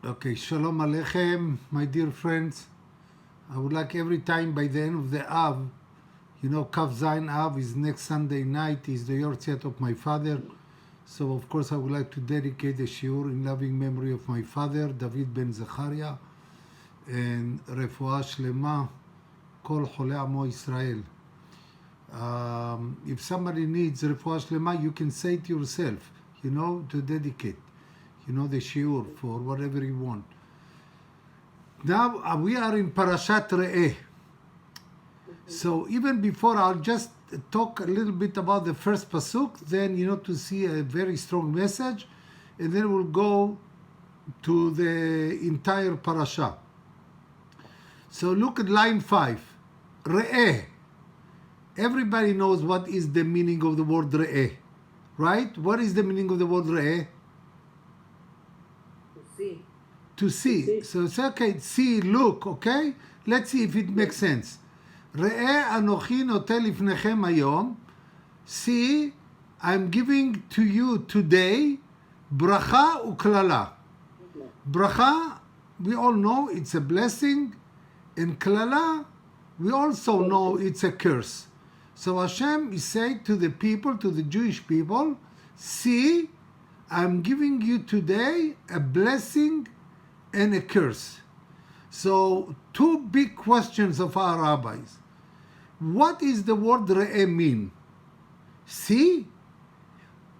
Okay, Shalom Aleichem, my dear friends. I would like every time by the end of the Av, Kaf Zayin Av is next Sunday night, is the Yortzeit of my father. So, of course, I would like to dedicate the shiur in loving memory of my father, David ben Zechariah, and Refuah Shlema, Kol Chole Amo Israel. If somebody needs Refuah Shlema, you can say it yourself, to dedicate. The shiur for whatever you want. Now we are in Parashat Re'eh. So even before, I'll just talk a little bit about the first pasuk, then to see a very strong message, and then we'll go to the entire parasha. So look at line 5. Re'eh. Everybody knows what is the meaning of the word Re'eh, right? What is the meaning of the word Re'eh? To see. So it's okay, see, look, okay? Let's see if it makes sense. Re'eh anochi note lifnechem hayom. See, I'm giving to you today bracha uklala. Bracha, we all know it's a blessing, and klala, we also know it's a curse. So Hashem is saying to the people, to the Jewish people, see, I'm giving you today a blessing and a curse. So, two big questions of our rabbis. What is the word re'eh mean? See?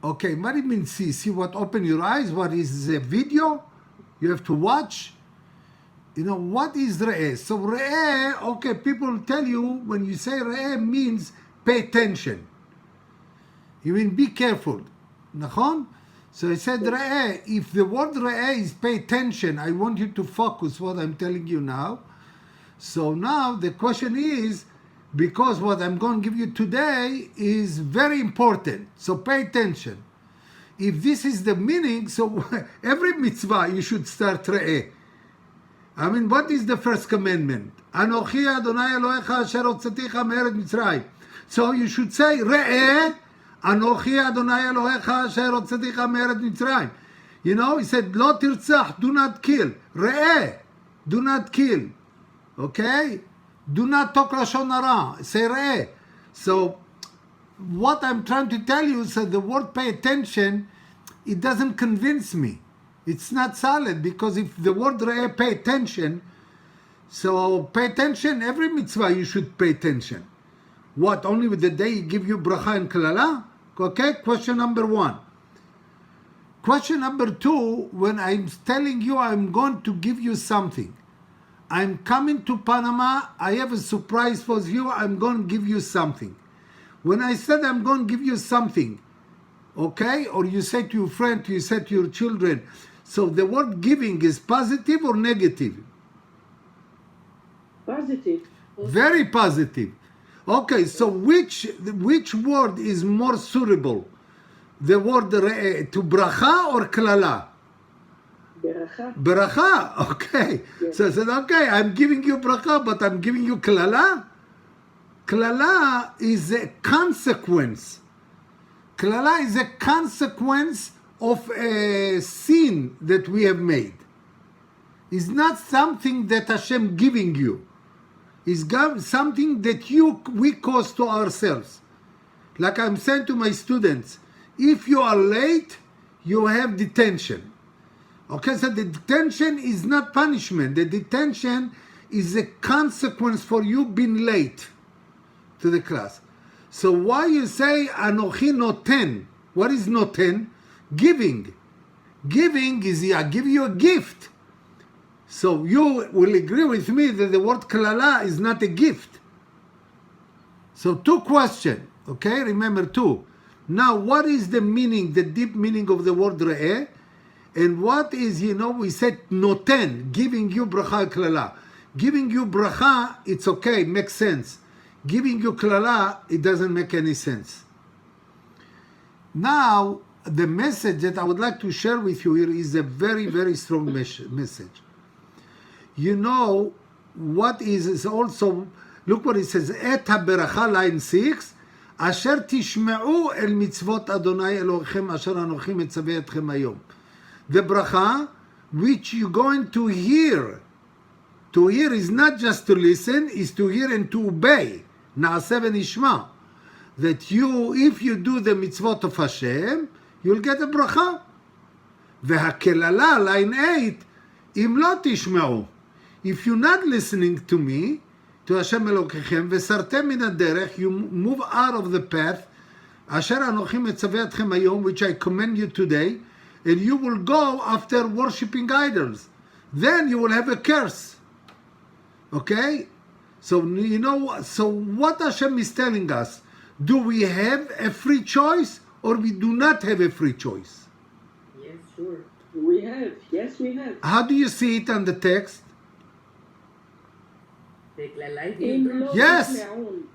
Okay, what do you mean see? See what? Open your eyes? What is the video? You have to watch? What is re'eh? So re'eh, okay, people tell you when you say re'eh means pay attention. You mean be careful. Nachon? So I said, Re'eh, if the word Re'eh is pay attention, I want you to focus what I'm telling you now. So now the question is, because what I'm going to give you today is very important, so pay attention. If this is the meaning, so every mitzvah you should start Re'eh. I mean, what is the first commandment? Anochi Adonai Elohecha asher hotzaticha me'eretz Mitzrayim. So you should say Re'eh, Anochi Adonai Elohecha asher hotzaticha me'eretz Mitzrayim. He said, Lo tirtzach, do not kill. Re'eh, do not kill. Okay? Do not talk lashon hara. Say re'eh. So, what I'm trying to tell you is that the word pay attention, it doesn't convince me. It's not solid, because if the word re'eh, pay attention, so pay attention, every mitzvah you should pay attention. What, only with the day you give you bracha and klala? Okay, question number 1. Question number 2, when I'm telling you I'm going to give you something. I'm coming to Panama, I have a surprise for you, I'm going to give you something. When I said I'm going to give you something, okay, or you say to your friend, you say to your children, so the word giving is positive or negative? Positive. Very positive. Okay, so which word is more suitable? The word to bracha or klala? Beracha. Bracha, okay. Yes. So I said, okay, I'm giving you bracha, but I'm giving you klala. Klala is a consequence. Klala is a consequence of a sin that we have made. It's not something that Hashem giving you. Is something that we cause to ourselves. Like I'm saying to my students, if you are late, you have detention. Okay, so the detention is not punishment. The detention is a consequence for you being late to the class. So why you say Anochi noten? What is noten? Giving. Giving is I give you a gift. So you will agree with me that the word klala is not a gift. So 2 questions, okay? Remember 2. Now, what is the meaning, the deep meaning of the word re'eh? And what is, we said noten, giving you bracha klala. Giving you bracha, it's okay, makes sense. Giving you klala, it doesn't make any sense. Now, the message that I would like to share with you here is a very, very strong message. What is also, look what it says, Et ha-beracha, line 6, asher tishma'u el mitzvot Adonai Elohechem asher anochi metzaveh etchem hayom. The bracha, which you're going to hear. To hear is not just to listen, is to hear and to obey. Na'aseh v'nishma. That you, if you do the mitzvot of Hashem, you'll get a bracha. והקללה, line 8, אם לא תשמעו. If you're not listening to me, to Hashem אלוקיכם, וסרתם מן הדרך, you move out of the path, אשר אנוכי מצווה אתכם היום, which I command you today, and you will go after worshipping idols. Then you will have a curse. Okay? So, you know, so what Hashem is telling us, do we have a free choice or we do not have a free choice? Yes, sure. We have. Yes, we have. How do you see it on the text? Yes,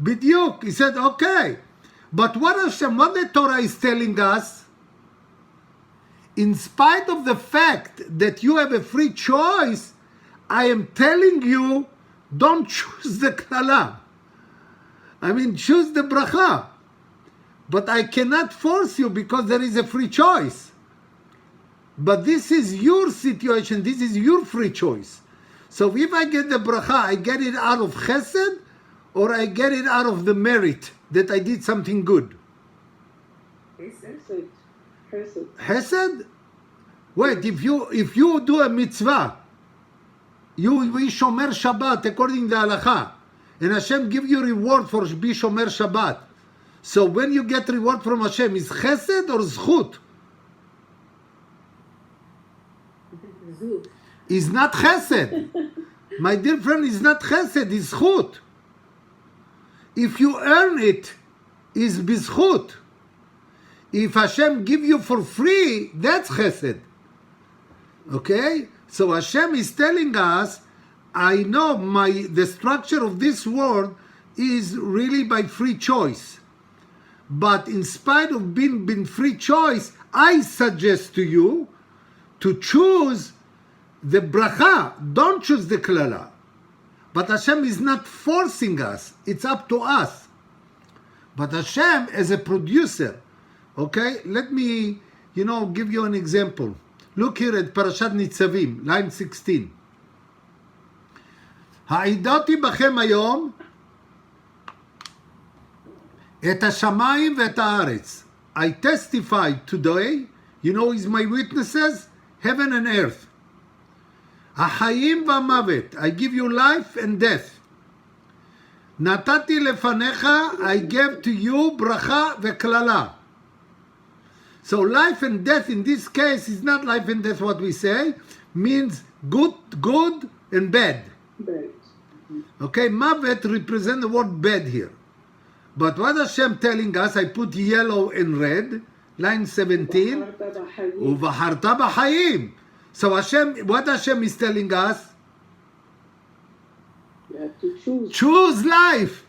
בדיוק. He said, okay. But what Hashem, what the Torah is telling us, in spite of the fact that you have a free choice, I am telling you, don't choose the klala. I mean, choose the bracha. But I cannot force you because there is a free choice. But this is your situation. This is your free choice. So if I get the bracha, I get it out of chesed or I get it out of the merit that I did something good. Chesed. Chesed. Chesed? Wait, if you do a mitzvah, you be shomer Shabbat according to the halacha, and Hashem give you reward for be shomer Shabbat. So when you get reward from Hashem, is chesed or zchut? Is not chesed. My dear friend, is not chesed, is zchut. If you earn it, is bizchut. If Hashem give you for free, that's chesed. Okay? So Hashem is telling us, I know the structure of this world is really by free choice. But in spite of being free choice, I suggest to you to choose the bracha. Don't choose the klala. But Hashem is not forcing us. It's up to us. But Hashem as a producer, okay? Let me, give you an example. Look here at Parashat Nitzavim, line 16. העידותי בכם היום את השמיים ואת הארץ. I testify today, is my witnesses, heaven and earth. החיים והמוות, I give you life and death. נתתי לפניך, I gave to you ברכה וקללה. So life and death in this case is not life and death what we say, means good and bad. Bad. Okay, mavet represent the word bad here. But what Hashem telling us, I put yellow and red, line 17, Uvaharta b'chayim. So what Hashem is telling us? You have to choose. Choose life.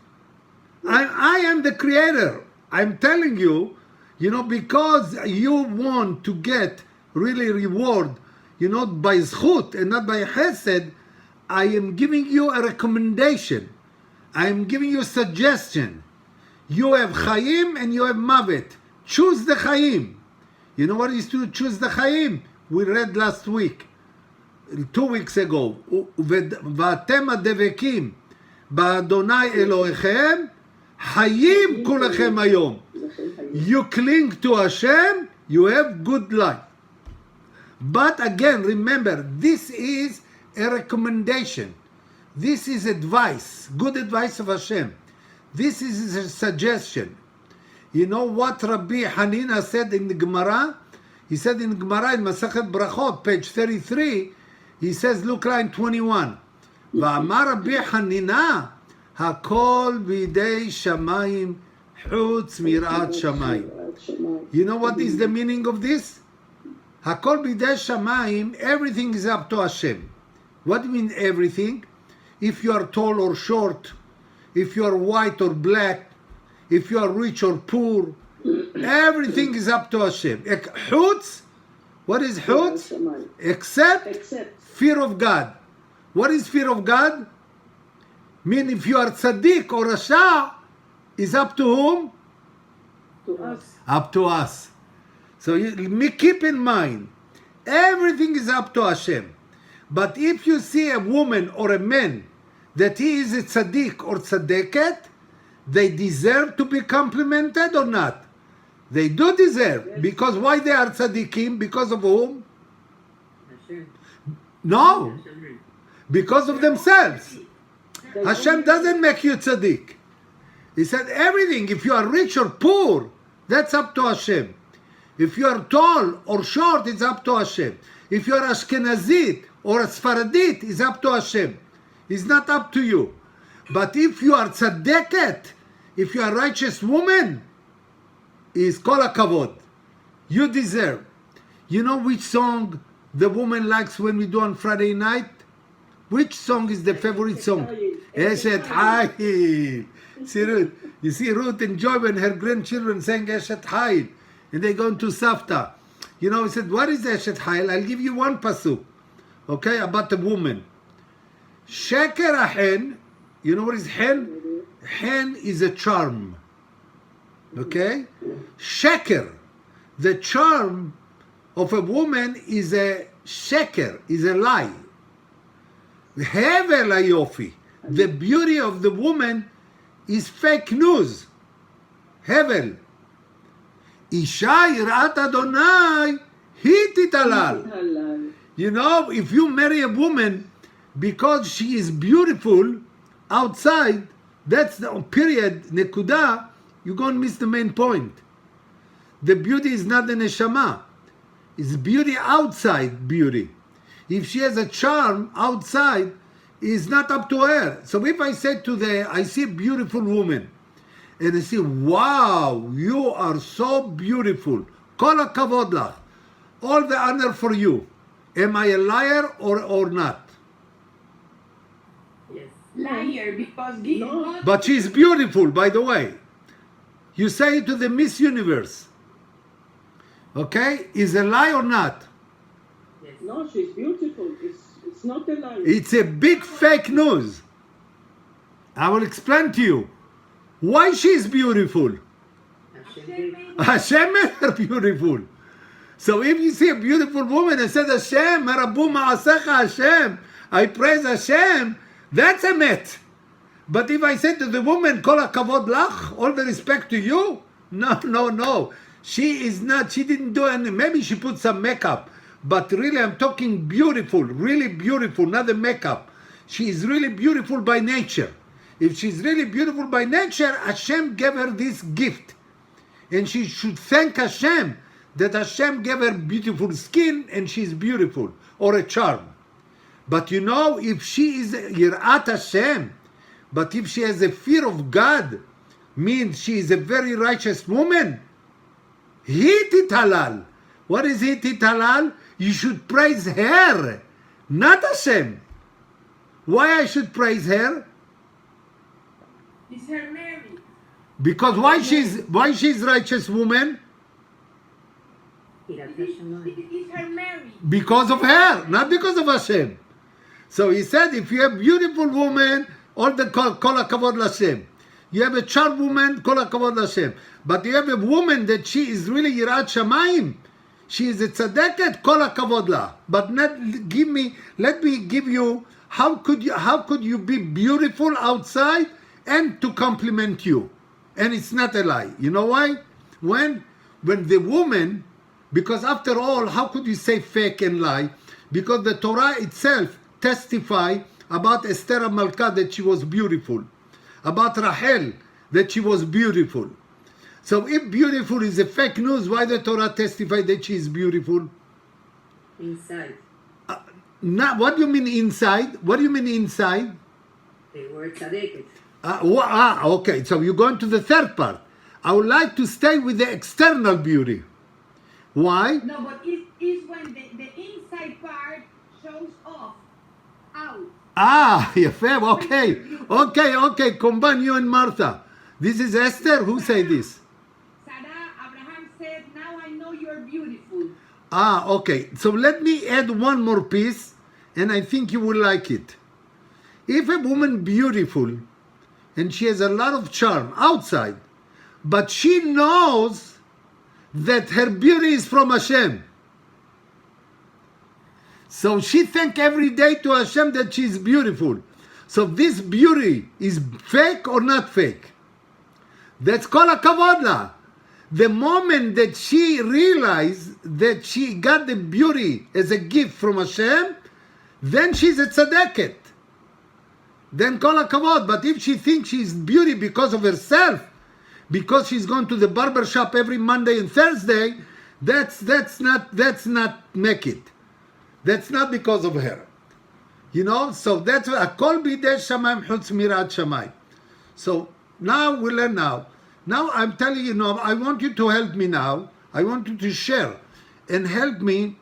I am the creator. I'm telling you, because you want to get really reward, by zchut and not by chesed, I am giving you a recommendation. I am giving you a suggestion. You have chayim and you have mavet. Choose the chayim. You know what is to choose the chayim? We read last week, 2 weeks ago. ואתם הדבקים באדוני אלוהיכם, חיים כולכם היום. You cling to Hashem, you have good life. But again, remember, this is a recommendation. This is advice, good advice of Hashem. This is a suggestion. You know what Rabbi Hanina said in the Gemara? He said in the Gemara in Masachet Brachot, page 33, he says, look line 21. ואמר רבי חנינה, הכל בידי שמיים חוץ מיראת שמיים. You know what is the meaning of this? הכל בידי שמיים, everything is up to Hashem. What do you mean everything? If you are tall or short, if you are white or black, if you are rich or poor, everything is up to Hashem. Chutz, what is chutz? Except fear of God. What is fear of God? Mean if you are tzaddik or rasha, is up to whom? To us. Up to us. So keep in mind, Everything is up to Hashem. But if you see a woman or a man that he is a tzaddik or tzaddeket, they deserve to be complimented or not? They do deserve. Yes. Because why they are tzaddikim? Because of whom? Hashem. No. Hashem. Because of themselves. They Hashem only- doesn't make you tzaddik. He said everything, if you are rich or poor, that's up to Hashem. If you are tall or short, it's up to Hashem. If you are Ashkenazit or a Sfaradit, it's up to Hashem. It's not up to you. But if you are tzaddeket, if you are righteous woman, is kol hakavod. You deserve. You know which song the woman likes when we do on Friday night? Which song is the favorite song? Eshet Hayil. See Ruth? You see Ruth enjoy when her grandchildren sang Eshet Hayil. And they go into Safta. You know, he said, what is Eshet Hayil? I'll give you one pasuk. Okay, about the woman. Sheker ahen. You know what is hen? Hen is a charm. Okay? Sheker. The charm of a woman is a sheker, is a lie. Hevel hayofi. The beauty of the woman is fake news. Hevel. Isha yirat Adonai hi titalal. Halal. You know, if you marry a woman because she is beautiful outside, that's the period, nekuda, you're going to miss the main point. The beauty is not the neshama. It's beauty outside beauty. If she has a charm outside, it's not up to her. So if I say I see a beautiful woman, and I say, wow, you are so beautiful. Kol hakavod lach. All the honor for you. Am I a liar or not? Yes. Liar, because No. God But she's beautiful, by the way. You say it to the Miss Universe. Okay? Is a lie or not? Yes. No, she's beautiful. It's not a lie. It's a big fake news. I will explain to you why she's beautiful. Hashem Hashem gave. made Hashem made her beautiful. So if you see a beautiful woman and says Hashem, Marabu Ma'asecha Hashem, I praise Hashem, that's a met. But if I say to the woman, Kol hakavod lach, all the respect to you, no. She is not, she didn't do any, maybe she put some makeup, but really I'm talking beautiful, really beautiful, not the makeup. She is really beautiful by nature. If she's really beautiful by nature, Hashem gave her this gift. And she should thank Hashem that Hashem gave her beautiful skin and she's beautiful, or a charm. But you know, if she is Yirat Hashem, but if she has a fear of God, means she is a very righteous woman, Hitit halal. What is hitit halal? You should praise her, not Hashem. Why I should praise her? is her Mary. Because why she's righteous woman? Yirat It Hashem. is her Mary. Because of her, not because of Hashem. So he said, if you have beautiful woman, all the kol hakavod l'Hashem. You have a charm woman, kol hakavod l'Hashem. But you have a woman that she is really yirat shamayim. She is a tzadeket, kol hakavod la. But let me give you, how could you be beautiful outside and to compliment you? And it's not a lie. You know why? When the woman, because after all, how could you say fake and lie? Because the Torah itself testify about Esther Malka that she was beautiful, about Rahel that she was beautiful. So if beautiful is a fake news, why the Torah testify that she is beautiful? Inside. Not, what do you mean inside? What do you mean inside? They were tzaddiket. Okay, so you're going to the third part. I would like to stay with the external beauty. Why? No, but it's when the inside part shows off, out. Yafeh, okay, combine you and Martha. This is Esther, who say this? Sarah, Abraham said, now I know you're beautiful. Okay, so let me add one more piece, and I think you will like it. If a woman beautiful, and she has a lot of charm outside, but she knows that her beauty is from Hashem. So she thank every day to Hashem that she is beautiful. So this beauty is fake or not fake? That's kol hakavod la. The moment that she realized that she got the beauty as a gift from Hashem, then she's a tzaddiket. Then kol hakavod. But if she thinks she's beauty because of herself, because she's going to the barber shop every Monday and Thursday, that's not make it. That's not because of her. You know, so that's Akol bidei shamayim chutz mirat shamayim. So now we learn now. Now I'm telling you now, I want you to help me now. I want you to share and help me.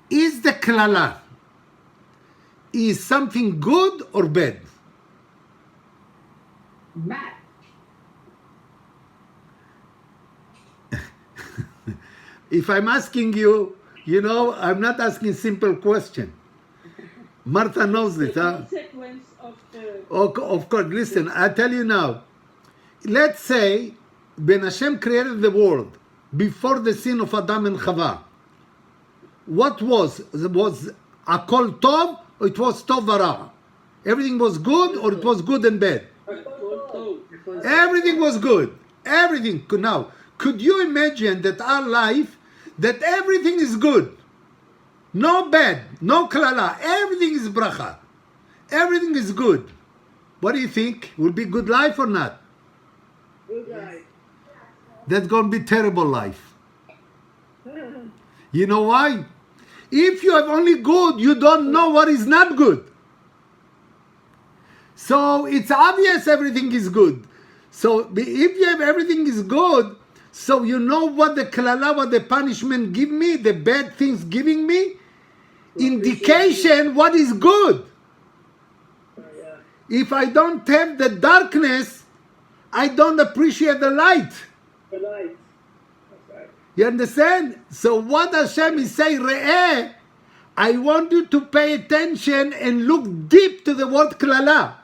Is the klala is something good or bad? Bad. If I'm asking you, you know, I'm not asking simple question. Martha knows The this, huh? consequence of the Of course, listen, I tell you now. Let's say when Hashem created the world before the sin of Adam and Chava, what was Akol Tov or it was Tov Vara? Everything was good or it was good and bad? Everything was good. Everything. Now, could you imagine that our life, that everything is good? No bad, no klala. Everything is bracha. Everything is good. What do you think? Will be good life or not? Good life. That's going to be terrible life. You know why? If you have only good, you don't know what is not good. So it's obvious everything is good. So if you have everything is good, so you know what the klala, what the punishment give me, the bad things giving me, indication what is good. If I don't have the darkness, I don't appreciate the light. light. That's right. You understand? So what Hashem is saying, Re'eh, I want you to pay attention and look deep to the word klala.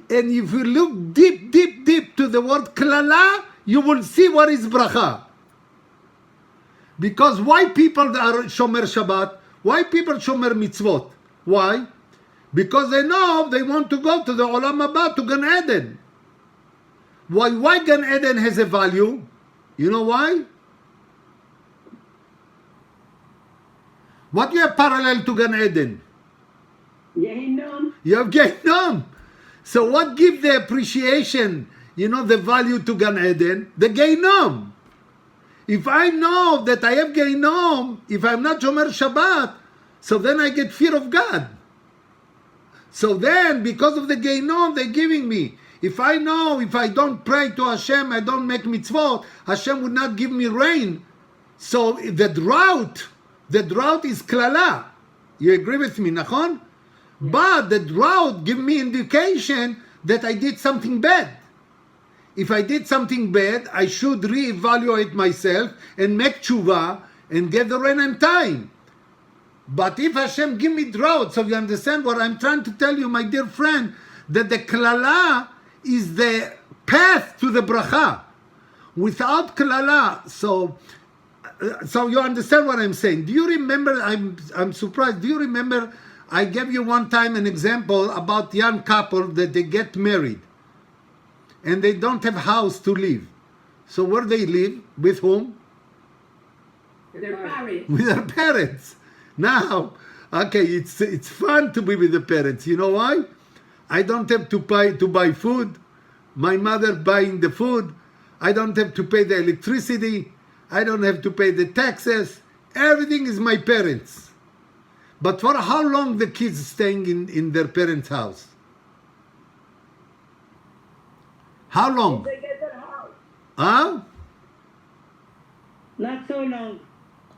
And if you look deep, deep, deep to the word klala, you will see what is bracha. Because why people are shomer Shabbat? Why people shomer mitzvot? Why? Because they know they want to go to the Olam Haba, to Gan Eden. Why Gan Eden has a value? You know why? What you have parallel to Gan Eden? Gehinnom. You have Gehinnom. So what gives the appreciation, you know, the value to Gan Eden? The Gehinnom. If I know that I have Gehinnom, if I'm not Shomer Shabbat, so then I get fear of God. So then, because of the Gehinnom they're giving me, if I know, if I don't pray to Hashem, I don't make mitzvot, Hashem would not give me rain. So the drought is klala. You agree with me, nachon? Yeah. But the drought give me indication that I did something bad. If I did something bad, I should reevaluate myself and make tshuva and get the rain in time. But if Hashem give me drought, so you understand what I'm trying to tell you, my dear friend, that the klala is the path to the bracha. Without klala, so you understand what I'm saying. Do you remember, I'm surprised, do you remember I gave you one time an example about young couple that they get married and they don't have house to live. So where they live? With whom? Their parents. With their parents. Now, okay, it's fun to be with the parents. You know why? I don't have to buy food. My mother buying the food. I don't have to pay the electricity. I don't have to pay the taxes. Everything is my parents. But for how long the kids staying in their parents' house? How long? They get their house. Huh? Not so long.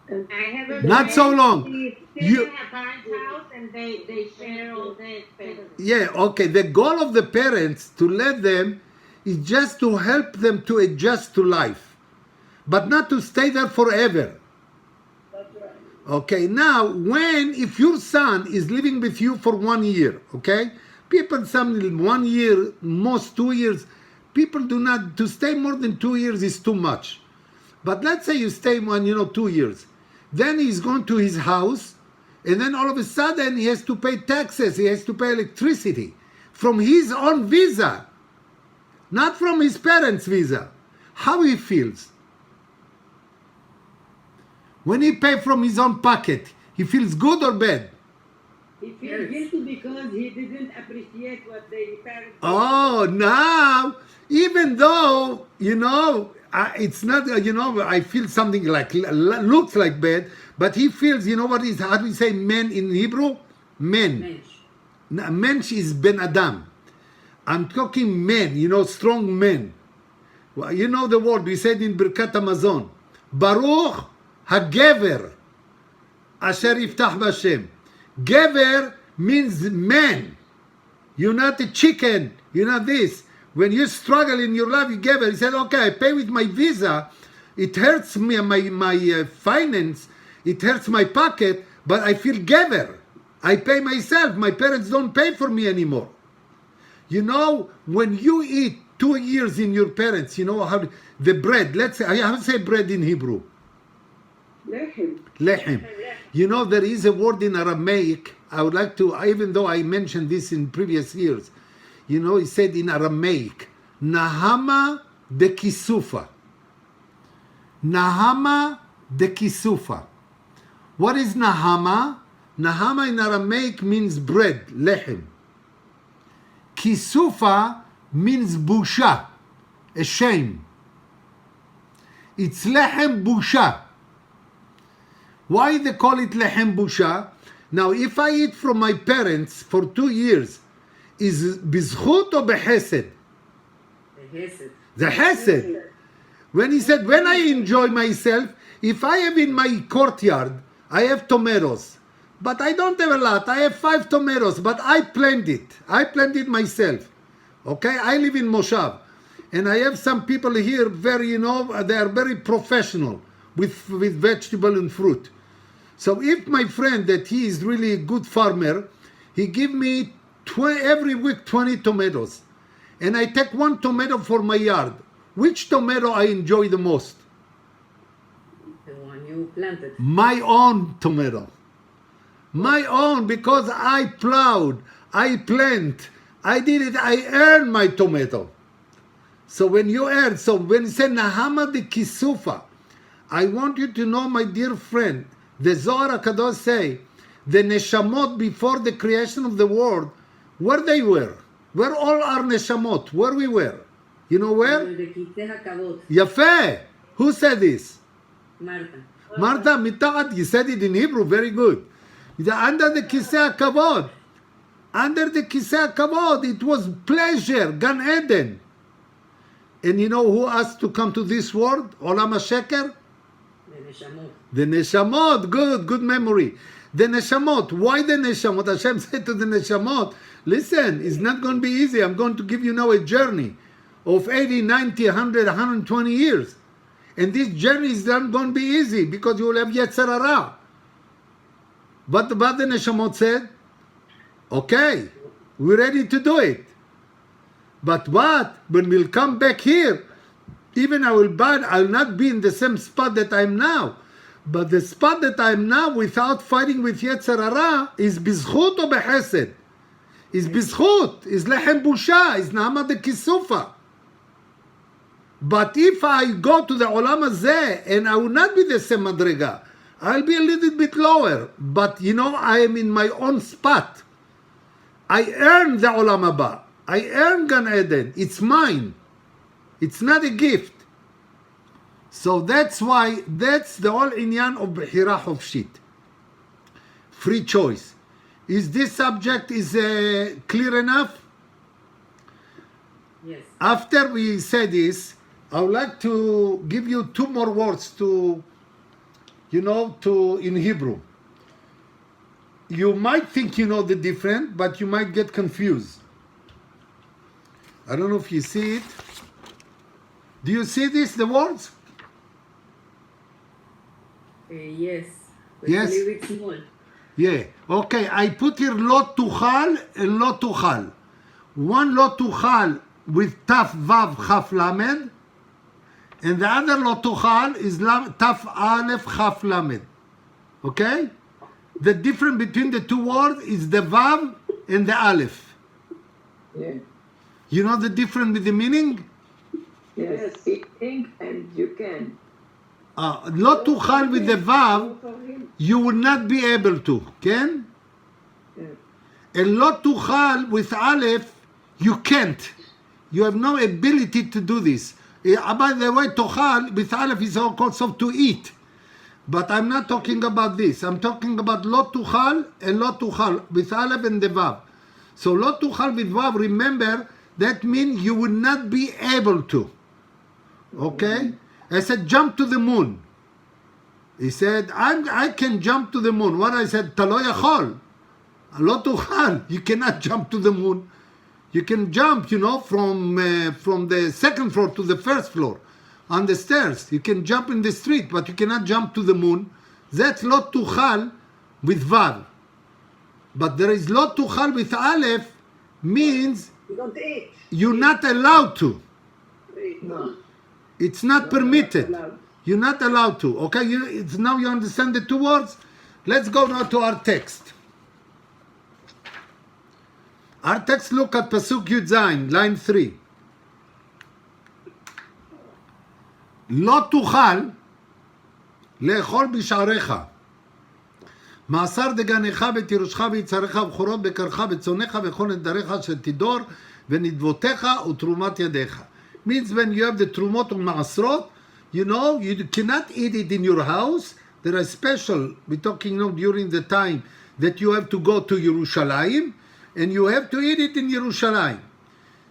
I have a Not so long. They You- have parents' house and they share all the expenses. Yeah, okay. The goal of the parents to let them is just to help them to adjust to life, but not to stay there forever. That's right. Okay, now if your son is living with you for 1 year, okay, people, some 1 year, most 2 years, people do not, to stay more than 2 years is too much. But let's say you stay 2 years. Then he's going to his house, and then all of a sudden he has to pay taxes, he has to pay electricity from his own visa, not from his parents' visa. How he feels? When he pays from his own pocket, he feels good or bad? He feels guilty because he didn't appreciate what the parents did. Oh, now, even though, it's not, I feel something like, looks like bad, but he feels, what is, how do we say men in Hebrew? Men. Mensch is Ben Adam. I'm talking men, strong men. Well, you know the word, we said in Birkat Hamazon. Baruch HaGever Asher Yiftach B'Hashem. Gever means man. You're not a chicken. You're not this. When you struggle in your life, you gever. He said, okay, I pay with my visa. It hurts me, my finance. It hurts my pocket, but I feel gever. I pay myself. My parents don't pay for me anymore. When you eat 2 years in your parents, how the bread, let's say, how to say bread in Hebrew? Lechem. Lechem. There is a word in Aramaic, I would like to, even though I mentioned this in previous years, he said in Aramaic, Nahama de Kisufa. Nahama de Kisufa. What is Nahama? Nahama in Aramaic means bread, lechem. Kisufa means busha, a shame. It's lechem busha. Why they call it lechem busha? Now, if I eat from my parents for 2 years, is bizchut or behesed? The hesed. When he said, when I enjoy myself, if I have in my courtyard, I have tomatoes, but I don't have a lot. I have 5 tomatoes, but I planted it. I planted myself. Okay, I live in Moshav, and I have some people here. Very, they are very professional with vegetable and fruit. So if my friend that he is really a good farmer, he give me every week 20 tomatoes, and I take 1 tomato for my yard. Which tomato I enjoy the most? The one you planted. My own tomato. My own, because I plowed, I plant, I did it, I earned my tomato. So when you earn, so when you say Nahama de Kisufa, I want you to know, my dear friend, the Zohar HaKadosh say, the Neshamot before the creation of the world, where they were, where all our Neshamot, where we were. You know where? Yafeh. Who said this? Marta. Marta Mitad, you said it in Hebrew, very good. Under the Kisei HaKavod. Under the Kisei HaKavod, it was pleasure, Gan Eden. And you know who asked to come to this world? Olam HaSheker? The Neshamot. Good memory. The Neshamot. Why the Neshamot? Hashem said to the Neshamot, listen, it's not going to be easy. I'm going to give you now a journey of 80, 90, 100, 120 years. And this journey is not going to be easy because you will have Yetzer Hara. But the Neshamot said, okay, we're ready to do it. But what? When we'll come back here, even I'll not be in the same spot that I'm now. But the spot that I'm now without fighting with Yetzer Hara is bizchut or behesed? Is bizchut, is lechem busha, is nahama de kisufa. But if I go to the olam hazeh and I will not be the same madrega, I'll be a little bit lower. But I am in my own spot. I earn the olam haba. I earn Gan Eden. It's mine. It's not a gift. So that's why, that's the whole inyan of Bechira Chofshit. Free choice. Is this subject clear enough? Yes. After we say this, I would like to give you 2 more words in Hebrew. You might think you know the difference, but you might get confused. I don't know if you see it. Do you see this, the words? Yes. Yes. A little bit small. Yeah. Okay, I put here lo tuchal and lo tuchal. One lo tuchal with taf vav chaf lamed, and the other lo tuchal is taf aleph chaf lamed. Okay? The difference between the two words is the Vav and the Aleph. Yes. You know the difference with the meaning? Yes. Eating and you can. לא תוכל with the Vav, For him. you will not be able to, כן? Yes. And לא תוכל with Aleph, you can't. You have no ability to do this. By the way, תאכל with Aleph is also to eat. But I'm not talking about this. I'm talking about לא תוכל and לא תוכל with Aleph and the Vav. So לא תוכל with Vav, remember, that means you will not be able to. Okay? I said, jump to the moon. He said, I can jump to the moon. What I said, אתה לא יכול. לא תוכל. You cannot jump to the moon. You can jump, from the second floor to the first floor on the stairs. You can jump in the street, but you cannot jump to the moon. That's לא תוכל with Vav. But there is לא תוכל with Aleph, means You don't eat. you're not allowed to. No. It's not permitted. allowed. You're not allowed to. Okay, now you understand the two words? Let's go now to our text. Our text, look at Pasuk Yud Zayin, line 3. לא תוכל לאכול בשעריך. מעשר דגנך ותירושך ויצריך ובכורות בקרך וצונך וכל נדריך אשר תדור ונדבותיך ותרומת ידיך. Means when you have the trumot or maasrot, you cannot eat it in your house. There are special, we're talking during the time that you have to go to Yerushalayim, and you have to eat it in Yerushalayim.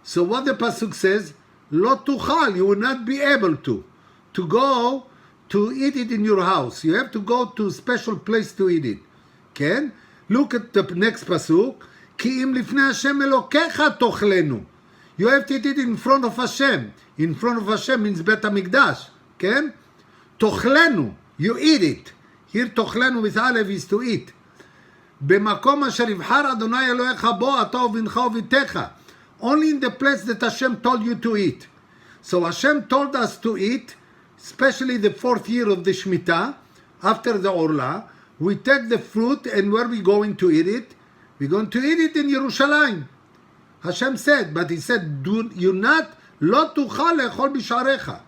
So what the Pasuk says, Lo tuchal, you will not be able to go to eat it in your house. You have to go to a special place to eat it. Okay? Look at the next Pasuk. כי אם לפני השם אלוקיך תאכלנו. You have to eat it in front of Hashem. In front of Hashem means בית המקדש. כן? תאכלנו. You eat it. Here תאכלנו with Aleph is to eat. במקום אשר יבחר אדוני אלוהיך בו אתה ובנך וביתך. Only in the place that Hashem told you to eat. So Hashem told us to eat, especially the 4th year of the Shemitah, after the Orla. We take the fruit, and where we going to eat it? We're going to eat it in Yerushalayim. Hashem said, but he said, do you not, לא תוכל לאכול בשעריך.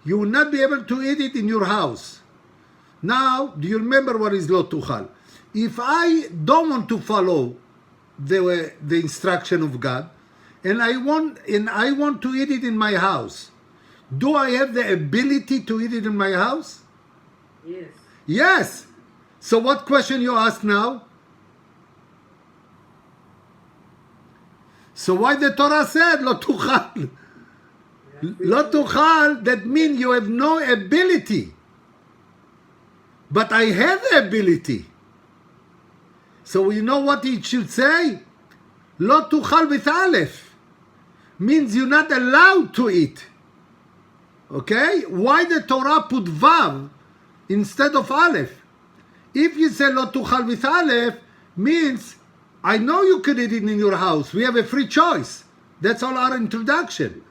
You will not be able to eat it in your house. Now, do you remember what is לא תוכל? If I don't want to follow the instruction of God, and I want to eat it in my house, do I have the ability to eat it in my house? Yes. Yes. So what question you ask now? So why the Torah said lo tuchal? Lo tuchal, that means you have no ability. But I have the ability. So you know what it should say? Lo tuchal with Aleph. Means you're not allowed to eat. Okay? Why the Torah put Vav instead of Aleph? If you say lo tuchal with Aleph, means I know you could eat it in your house. We have a free choice. That's all our introduction.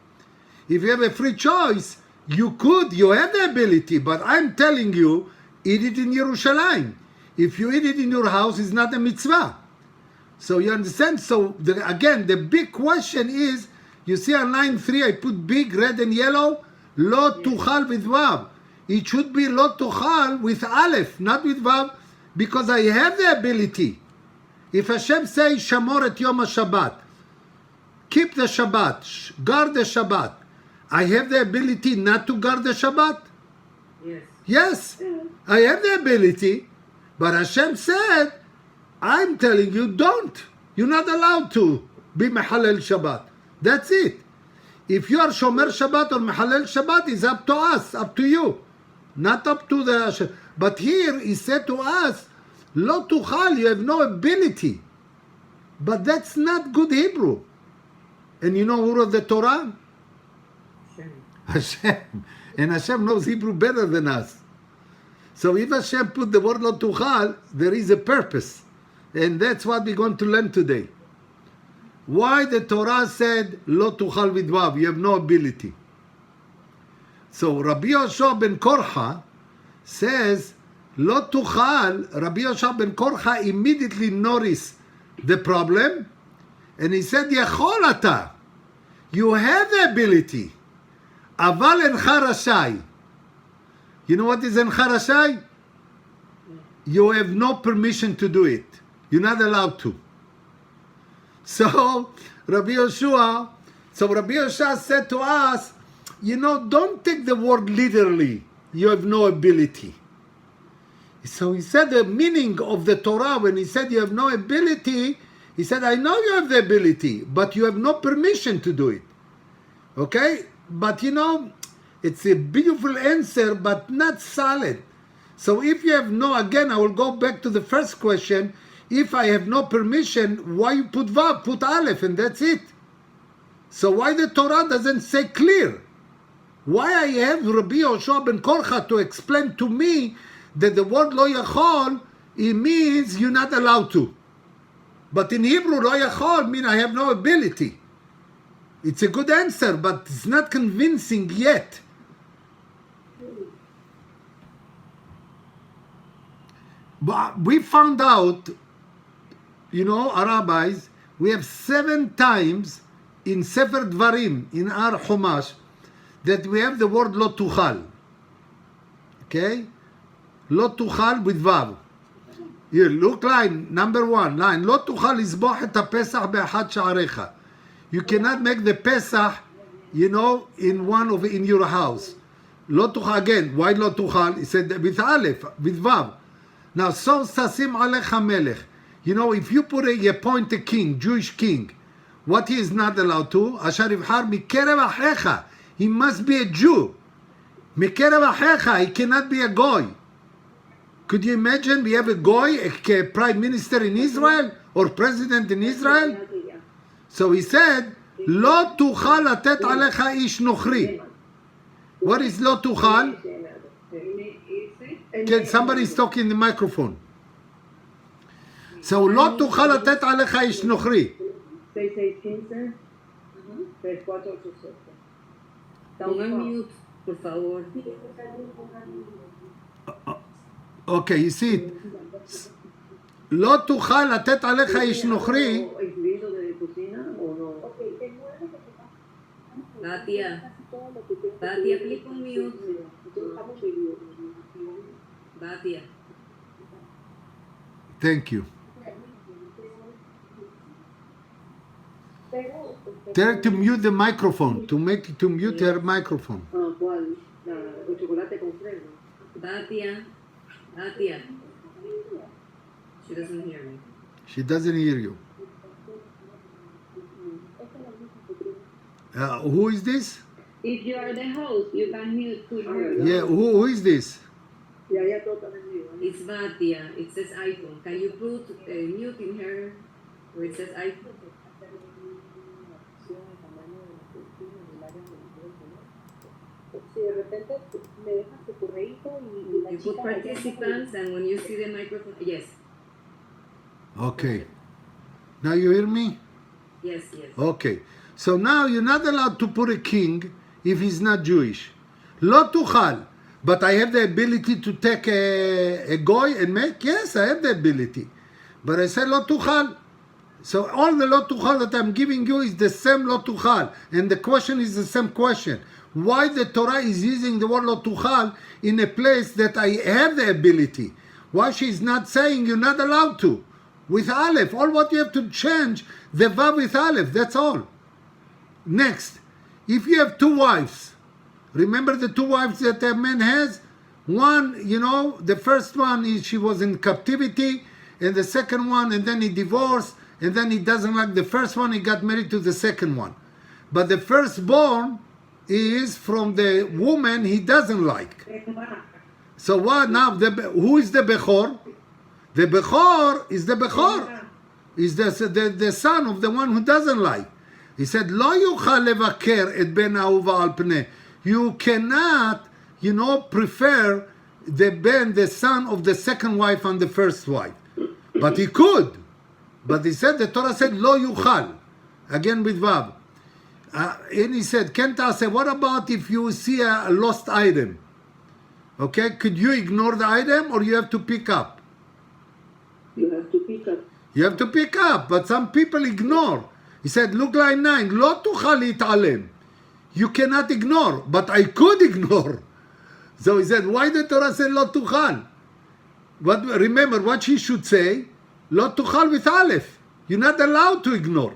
If you have a free choice, you have the ability, but I'm telling you, eat it in Yerushalayim. If you eat it in your house, it's not a mitzvah. So you understand? So again, the big question is, you see on line 3, I put big red and yellow, lo tuchal with Vav. It should be lo tuchal with Aleph, not with Vav, because I have the ability. If Hashem says, Shamor et Yom HaShabbat, keep the Shabbat, guard the Shabbat, I have the ability not to guard the Shabbat? Yes. Yes, I have the ability, but Hashem said, I'm telling you, don't. You're not allowed to be Mehalel Shabbat. That's it. If you are Shomer Shabbat or Mehalel Shabbat, it's up to us, up to you, not up to the Hashem. But here he said to us, Lo tuchal, you have no ability. But that's not good Hebrew. And you know who wrote the Torah? Hashem. Hashem. And Hashem knows Hebrew better than us. So if Hashem put the word lo tuchal, there is a purpose. And that's what we're going to learn today. Why the Torah said lo tuchal with Vav, you have no ability. So Rabbi Yoshua ben Korcha says, לא תוכל, Rabbi Yoshua ben Korcha immediately noticed the problem, and he said, יכול אתה, you have the ability, אבל אינך רשאי. You know what is אינך רשאי? You have no permission to do it. You're not allowed to. So Rabbi Yoshua said to us, you know, don't take the word literally. You have no ability. So he said the meaning of the Torah when he said you have no ability, he said, I know you have the ability, but you have no permission to do it. Okay? But you know, it's a beautiful answer, but not solid. So if you have no, again, I will go back to the first question. If I have no permission, why you put Vav, put Aleph, and that's it? So why the Torah doesn't say clear? Why I have Rabbi Yoshua ben Korcha to explain to me that the word lo yachol, it means you're not allowed to. But in Hebrew, lo yachol means I have no ability. It's a good answer, but it's not convincing yet. But we found out, you know, our rabbis, we have 7 times in Sefer Dvarim, in our Chumash, that we have the word lo tuchal. Okay? Lo tuchal with Vav. Here, look line, number 1, line. Lo tuchal lizboch et ha-pesach be'achad sha'arecha. You cannot make the Pesach, you know, in your house. Lo tuchal, again, why lo tuchal? He said with Aleph, with Vav. Now, so sasim alecha melech. You know, if you appoint a king, Jewish king, what he is not allowed to? Asher yivhar mikerev achecha. He must be a Jew. Mikerev achecha. He cannot be a goy. Could you imagine we have a goy, a prime minister in Israel or president in Israel? So he said, "Lo tuchal latet alecha ish nochri." What is lo tuchal? Can somebody talk in the microphone? So lo tuchal latet alecha ish nochri. 6615 3487. Pongan mute, por favor. Okay, you see it. לא תוכל לתת עליך איש נוכרי. Batia, click on mute. Batia. Thank you. Tell her to mute the microphone, to mute her microphone. Batia. She doesn't hear me. She doesn't hear you. Who is this? If you are the host, you can mute to her. Yeah, who is this? It's Batia. It says iPhone. Can you put mute in her where it says iPhone? You put participants, and when you see the microphone, yes. Okay. Now you hear me? Yes. Okay. So now you're not allowed to put a king if he's not Jewish. Lo tuchal. But I have the ability to take a goy and make? Yes, I have the ability. But I said lo tuchal. So all the lo tuchal that I'm giving you is the same lo tuchal. And the question is the same question. Why the Torah is using the word lo tuchal in a place that I have the ability? Why she's not saying you're not allowed to? With Aleph. All what you have to change, the Vav with Aleph. That's all. Next. If you have 2 wives, remember the 2 wives that a man has? One, you know, the first one is she was in captivity, and the second one, and then he divorced, and then he doesn't like the first one, he got married to the second one. But the firstborn is from the woman he doesn't like. So what now? Who is the Bechor? The Bechor is the Bechor. Is the son of the one who doesn't like. He said, "Lo yuchal levaker et ben ahuva al pnei." You cannot, you know, prefer the son of the second wife on the first wife. But he could. But he said, the Torah said, "Lo yuchal." Again with Vav. And he said, "Kenta said, what about if you see a lost item?" Okay, could you ignore the item or you have to pick up? You have to pick up. You have to pick up, but some people ignore. He said, look line 9, לא תוכל להתעלם. You cannot ignore, but I could ignore. So he said, why the Torah said לא תוכל? But remember what she should say, לא תוכל with Aleph. You're not allowed to ignore.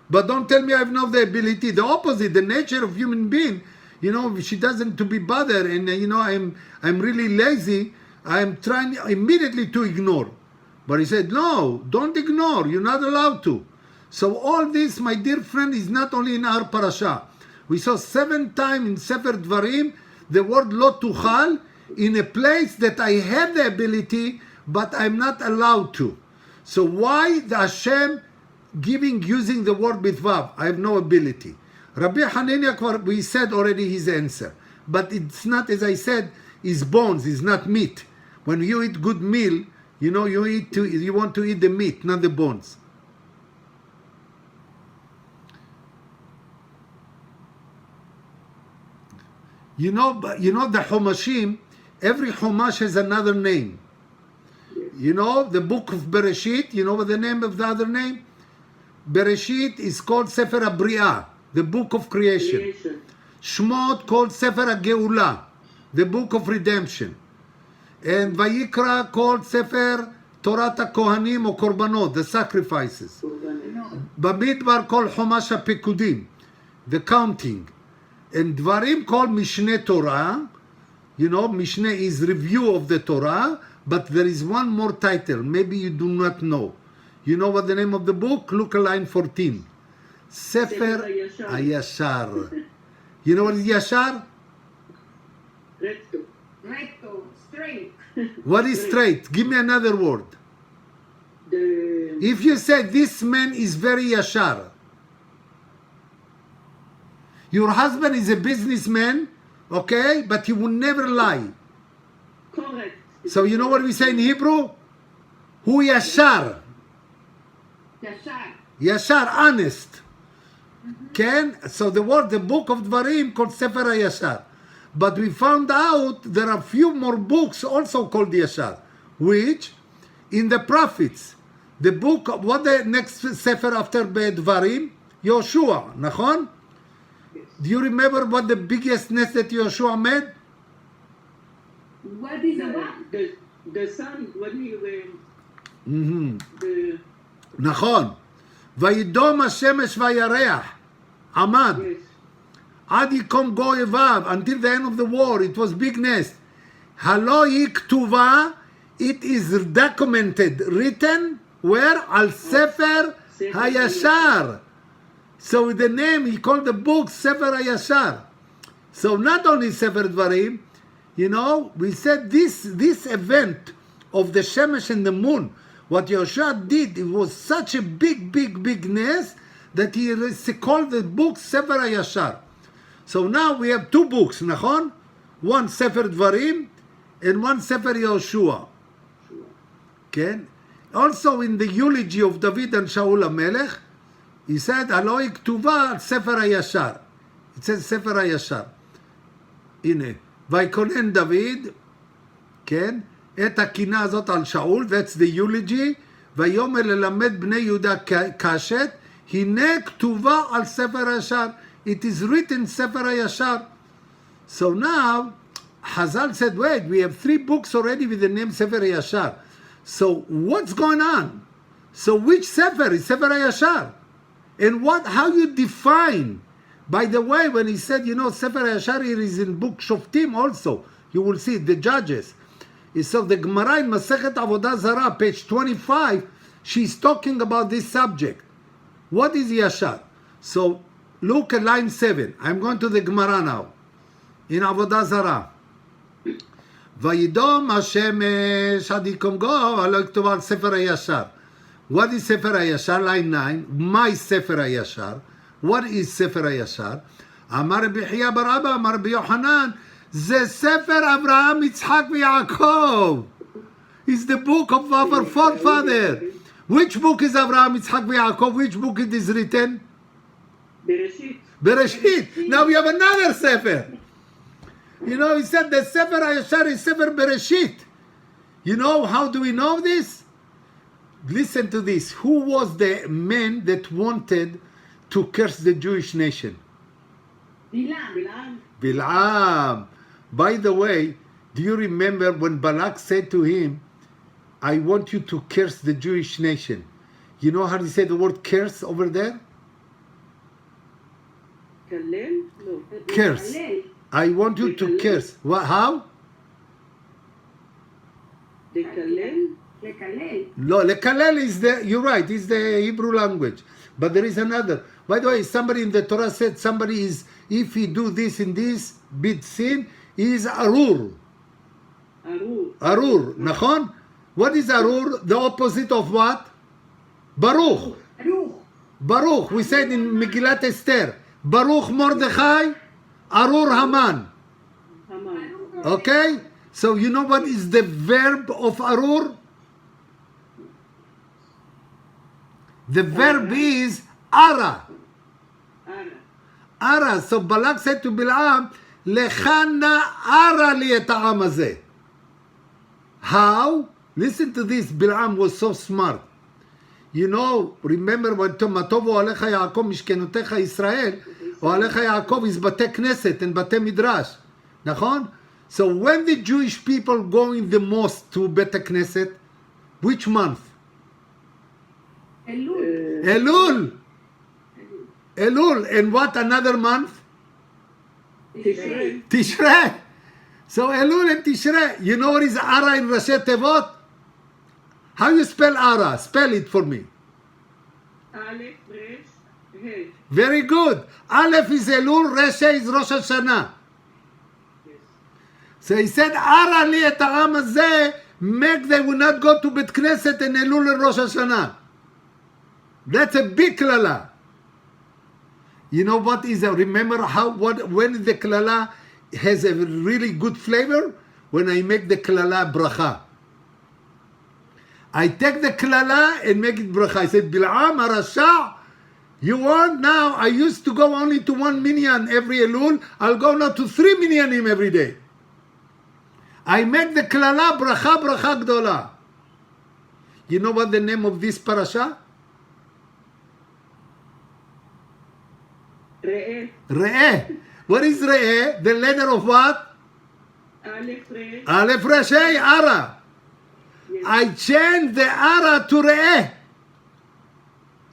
But don't tell me I have no the ability. The opposite, the nature of human being, you know, she doesn't to be bothered, and you know, I'm really lazy. I'm trying immediately to ignore. But he said, no, don't ignore. You're not allowed to. So all this, my dear friend, is not only in our parasha. We saw 7 times in Sefer Dvarim the word lo tuchal in a place that I have the ability, but I'm not allowed to. So why the Hashem using the word bitvav? I have no ability. Rabbi Hanania, we said already his answer. But it's not, as I said, is bones, is not meat. When you eat good meal, you know, you want to eat the meat, not the bones. You know the Humashim, every Humash has another name. You know, the book of Bereshit, you know what the name of the other name? Bereshit is called Sefer HaBriah, the book of creation. Shmot called Sefer HaGeulah, the book of redemption. And Vayikra called Sefer Torat HaKohanim or Korbanot, the sacrifices. Bamidbar called Chumash HaPekudim, the counting. And Dvarim called Mishneh Torah. You know, Mishneh is review of the Torah, but there is one more title. Maybe you do not know. You know what the name of the book? Look at line 14. Sefer Hayashar. You know what is Yashar? Recto, straight. What is straight? Give me another word. If you say this man is very Yashar, your husband is a businessman, okay, but he will never lie. Correct. So you know what we say in Hebrew? Hu Yashar. Yashar. Yashar, honest. Okay? So the book of Dvarim called Sefer Hayashar. But we found out there are few more books also called Yashar, which in the prophets, the book, what the next Sefer after Dvarim? Yoshua, nachon? Do you remember what the biggest nest that Yoshua made? What is about? The sun, what do you נכון. וידום השמש וירח, עמד. yes. עד יקום גוי אוהב, until the end of the war, it was big nest. הלא היא כתובה, it is documented, written, where? על ספר הישר. So the name, he called the book Sefer Hayashar. So not only Sefer Dvarim, you know, we said this event of the Shemesh and the moon, what Yoshua did, it was such a big ness that he called the book Sefer Hayashar. So now we have 2 books, nachon? One Sefer Dvarim and one Sefer Yoshua. Okay? Also in the eulogy of David and Shaul HaMelech, he said, הלא היא כתובה על ספר הישר. It says ספר הישר. הנה, ויקונן דוד, כן, את הקינה הזאת על שאול, that's the eulogy, ויאמר ללמד בני יהודה קשת, הנה כתובה על ספר הישר. It is written ספר הישר. So now, Hazal said, wait, we have 3 books already with the name ספר הישר. So what's going on? So which Sefer is ספר הישר? And how you define? By the way, when he said, you know, Sefer Hayashar is in book Shoftim also. You will see the judges. So the Gemara in Masechet Avodah Zarah, page 25, she's talking about this subject. What is Yashar? So look at line 7. I'm going to the Gemara now. In Avodah Zarah. וידום השמש עד יקום גוי, הלא יכתוב על ספר הישר. What is Sefer Hayashar? Line 9. My Sefer Hayashar. What is Sefer Hayashar? אמר רבי חייא בר אבא, אמר רבי יוחנן, זה ספר אברהם, יצחק ויעקב. It's the book of our forefather. Which book is Abraham, Yitzchak, Yaakov? Which book it is written? Bereshit. Bereshit. Now we have another Sefer. You know, he said the Sefer Hayashar is Sefer Bereshit. You know, how do we know this? Listen to this. Who was the man that wanted to curse the Jewish nation? Bilam. Bil'am. By the way, do you remember when Balak said to him, I want you to curse the Jewish nation? You know how he said the word curse over there? Kalel? No. Curse. I want you to curse. What? How? Kalel? Lekalel. No, lekalel is the, you're right, is the Hebrew language. But there is another. By the way, somebody in the Torah said somebody is, if he do this in this big sin, he is arur. Arur. Arur, nachon? What is arur? The opposite of what? Baruch. Ruch. Baruch. We said in Megillat Esther, Baruch Mordechai, arur Haman. Haman. Okay? So you know what is the verb of arur? The verb is ara. Ara. Ara. So Balak said to Bil'am, Lechana ara li et ha'am hazeh. How? Listen to this. Bil'am was so smart. You know, remember when Tomatovo alecha Yaakov mishkenotecha Israel, or alecha Yaakov is bate knesset and bate midrash. Nachon? So when the Jewish people going the most to bate knesset, which month? Elul. Elul. Elul. And what another month? Tishrei. Tishrei. So Elul and Tishrei. You know what is Ara in Rashi Tevot? How you spell Ara? Spell it for me. Aleph, Resh, He. Very good. Aleph is Elul, Resh is Rosh Hashanah. Yes. So he said, Ara li et ha'am hazeh, make they will not go to Bet Knesset and Elul and Rosh Hashanah. That's a big klala. You know what is a, remember how, what, when the klala has a really good flavor? When I make the klala bracha. I take the klala and make it bracha. I said, Bil'am Arasha, you want now, I used to go only to 1 minyan every Elul, I'll go now to 3 minyanim every day. I make the klala bracha, bracha gdola. You know what the name of this parasha? Re'eh. Re'eh. What is Re'eh? The letter of what? Aleph, Resh. Aleph Resh Hey, Ara. Yes. I change the Ara to Re'eh.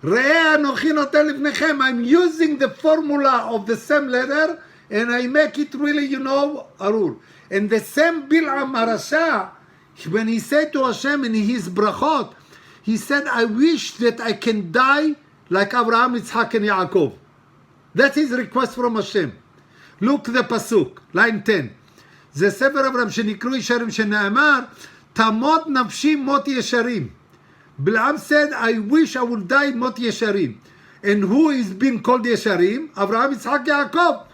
Re'eh anochi noten lifnechem. I'm using the formula of the same letter and I make it really, you know, Arur. And the same Bil'am Arasha, when he said to Hashem in his brachot, he said, I wish that I can die like Abraham, Yitzhak and Yaakov. That's his request from Hashem. Look the pasuk, line 10. זה ספר אברהם שנקראו ישרים שנאמר, תמות נפשי מות ישרים. Balaam said, I wish I would die mot yesharim. And who is being called yesharim? Abraham, Yitzhak, Yaakov.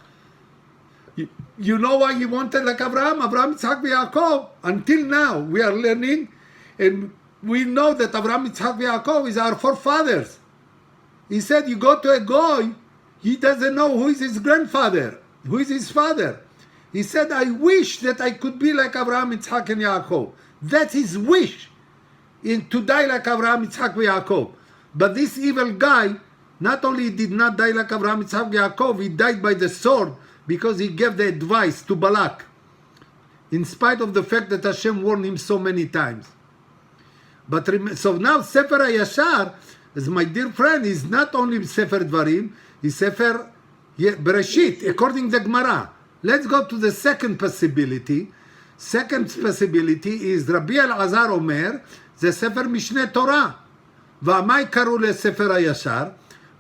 You know why he wanted like Abraham? Abraham, Yitzhak, Yaakov. Until now, we are learning, and we know that Abraham, Yitzhak, Yaakov is our forefathers. He said, you go to a goy, he doesn't know who is his grandfather, who is his father. He said, I wish that I could be like Abraham, Yitzhak, and Yaakov. That's his wish, to die like Abraham, Yitzhak, and Yaakov. But this evil guy, not only did not die like Abraham, Yitzhak, and Yaakov, he died by the sword because he gave the advice to Balak, in spite of the fact that Hashem warned him so many times. But so now Sefer Hayashar, as my dear friend, is not only Sefer Dvarim, is Sefer Bereshit, according to the Gemara. Let's go to the second possibility. Second possibility is Rabbi Elazar Omer, the Sefer Mishneh Torah. ועמי קראו לספר הישר?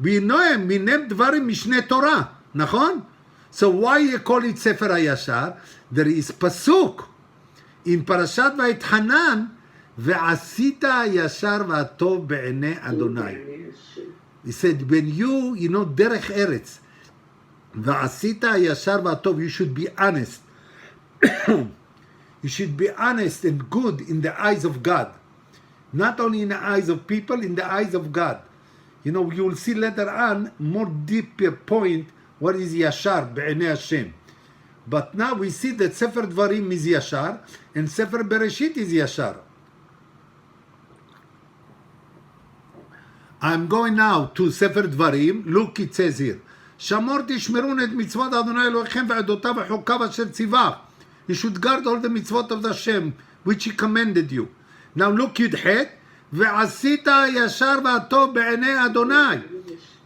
בינם מינים דברים משנה תורה, נכון? So why you call it ספר הישר? There is pasuk in Parashat Ve'etchanan, ועשית הישר והטוב בעיני אדוני. He said, when you know, דרך ארץ, ועשית הישר והטוב, you should be honest. You should be honest and good in the eyes of God. Not only in the eyes of people, in the eyes of God. You know, you will see later on more deeper point what is Yashar, Be'enei Hashem. But now we see that Sefer Dvarim is Yashar and Sefer Bereshit is Yashar. I'm going now to Sefer Dvarim. Look, it says here, שמור תשמרון את מצוות אדוני אלוהיכם ועדותיו וחוקיו אשר ציווה. You should guard all the mitzvot of the Hashem which he commanded you. Now look י"ח, ועשית ישר והטוב בעיני אדוני.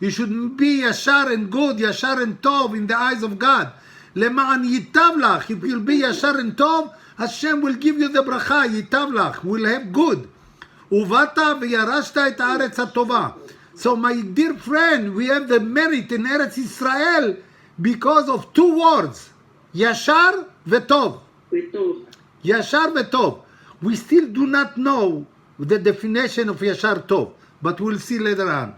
You should be ישר and good, ישר and טוב in the eyes of God. למען ייטב לך, if you'll be ישר and טוב, Hashem will give you the ברכה, ייטב לך, will have good. ובאת וירשת את הארץ הטובה. So my dear friend, we have the merit in Eretz Israel because of two words, ישר וטוב. וטוב. ישר וטוב. We still do not know the definition of ישר טוב, but we'll see later on.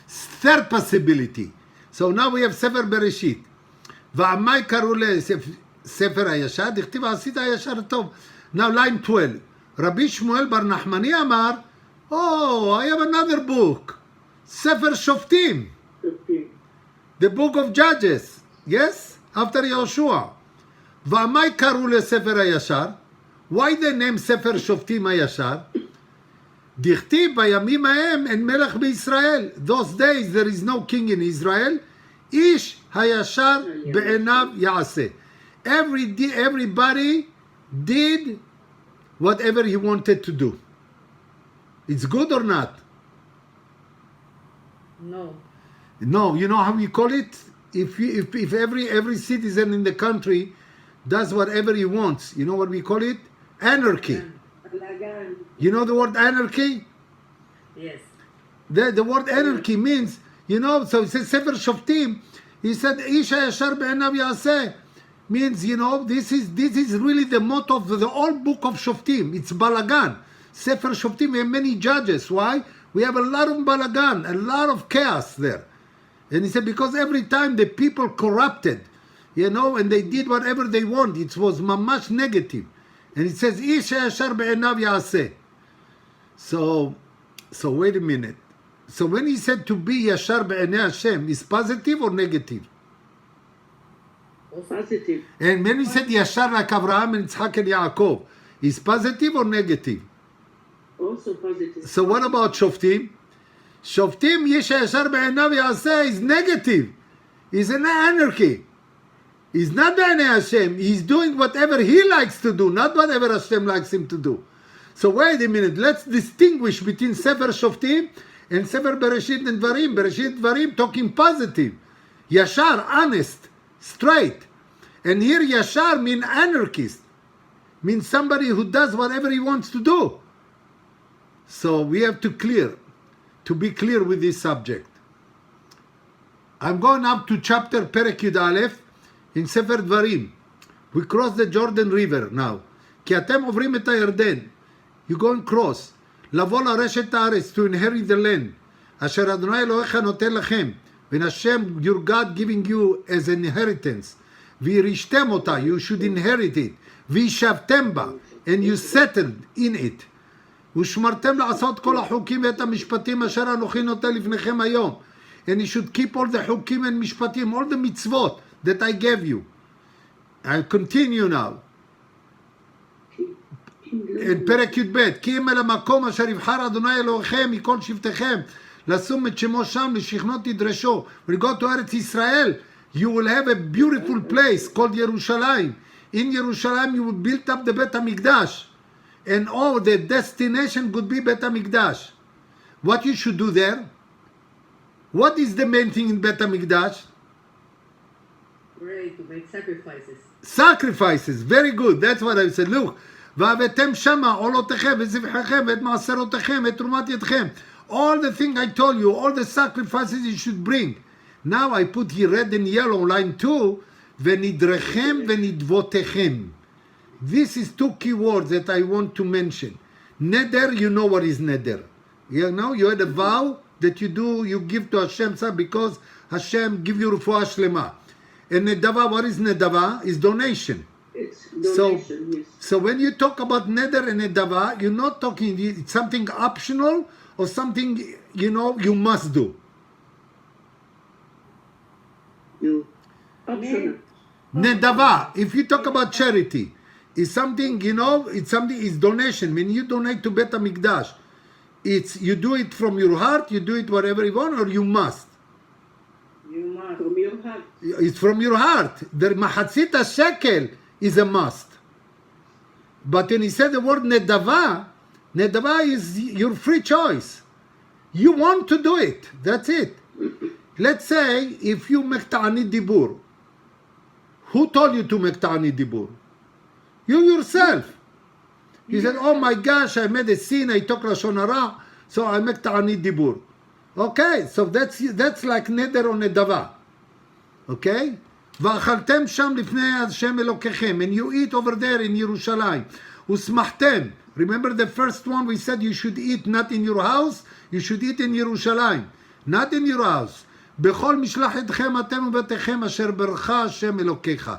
Third possibility. So now we have Sefer Bereshit. ועמי קראו לספר הישר, דכתיב עשית הישר טוב. Now line 12. רבי שמואל בר נחמני אמר, oh, I have another book. ספר שופטים. The book of Judges. Yes? After Yehoshua. ועמי קראו לספר הישר. Why the name ספר שופטים הישר? דכתיב בימים ההם אין מלך בישראל. Those days there is no king in Israel. איש הישר בעיניו יעשה. Everybody did whatever he wanted to do. It's good or not? No. No, you know how we call it? If every citizen in the country does whatever he wants, you know what we call it? Anarchy. בלגן. You know the word anarchy? Yes. The word anarchy means, you know, so it says Sefer Shoftim, he said, איש הישר בעיניו יעשה. Means, you know, this is really the motto of the whole book of Shoftim. It's balagan. Sefer Shoftim, we have many judges. Why? We have a lot of balagan, a lot of chaos there. And he said, because every time the people corrupted, you know, and they did whatever they want, it was mamash negative. And it says, איש הישר בעיניו יעשה. So wait a minute. So when he said to be ישר בעיני Hashem, is positive or negative? Positive. And when he said ישר like Abraham and Yitzhak and Yaakov, is positive or negative? Also positive. So what about שופטים? שופטים איש הישר בעיניו יעשה is negative. Is an anarchy. He's not בעיני Hashem. He's doing whatever he likes to do, not whatever Hashem likes him to do. So wait a minute. Let's distinguish between Sefer Shoftim and Sefer Bereshit and Dvarim. Bereshit Dvarim talking positive. Yashar, honest, straight. And here Yashar mean anarchist. Means somebody who does whatever he wants to do. So we have to be clear with this subject. I'm going up to chapter Perek Yud Aleph in Sefer Dvarim. We cross the Jordan River now. כי אתם עוברים את הירדן. You go and cross. לבוא לרשת הארץ, to inherit the land. אשר אדוני אלוהיך נותן לכם. when Hashem, your God, giving you as an inheritance. וירישתם אותה, you should inherit it. וישבתם בה, and you settled in it. ושמרתם לעשות כל החוקים ואת המשפטים אשר אנוכי נותן לפניכם היום. And you should keep all the חוקים and משפטים, all the mitzvot that I gave you. I continue now. in פרק י"ב, כי אם אל המקום אשר יבחר אדוני אלוהיכם מכל שבטיכם, לשום את שמו שם, לשכנות תדרשו. When you go to Eretz Israel, you will have a beautiful place called Yerushalayim. In Yerushalayim you will build up the Bet HaMikdash. And all the destination could be Bet HaMikdash. What you should do there? What is the main thing in Bet HaMikdash? Pray to make sacrifices. Sacrifices, very good. That's what I said. Look, והבאתם שמה עולותיכם וזבחיכם ואת מעשרותיכם ואת תרומת ידכם. All the thing I told you, all the sacrifices you should bring. Now I put here red and yellow, line 2, ונדרכם ונדבותיכם. This is two key words that I want to mention. Neder, you know what is neder. You know, you had a vow that you give to Hashem because Hashem give you refuah shlema. And nedava, what is nedava? Is donation. It's donation, yes. So when you talk about neder and nedava, you're not talking, it's something optional or something, you know, you must do? No. Optional. Nedava, if you talk about charity, is something, you know, it's something, is donation. When you donate to Bet HaMikdash, it's, you do it from your heart, you do it whatever you want, or you must. You must. From your heart. It's from your heart. The mahatzita shekel is a must. But when he said the word nedava, nedava is your free choice. You want to do it. That's it. Let's say if you make ta'anit dibur, who told you to make ta'anit dibur? You yourself. You said, oh my gosh, I made a sin, I took lashon hara, so I make ta'anit dibur. Okay, so that's like neder or nedava. Okay? ואכלתם שם לפני השם אלוקיכם, and you eat over there in ירושלים. ושמחתם. Remember the first one we said you should eat not in your house, you should eat in ירושלים. Not in your house. בכל משלח ידכם אתם ובתיכם אשר ברכה השם אלוקיך.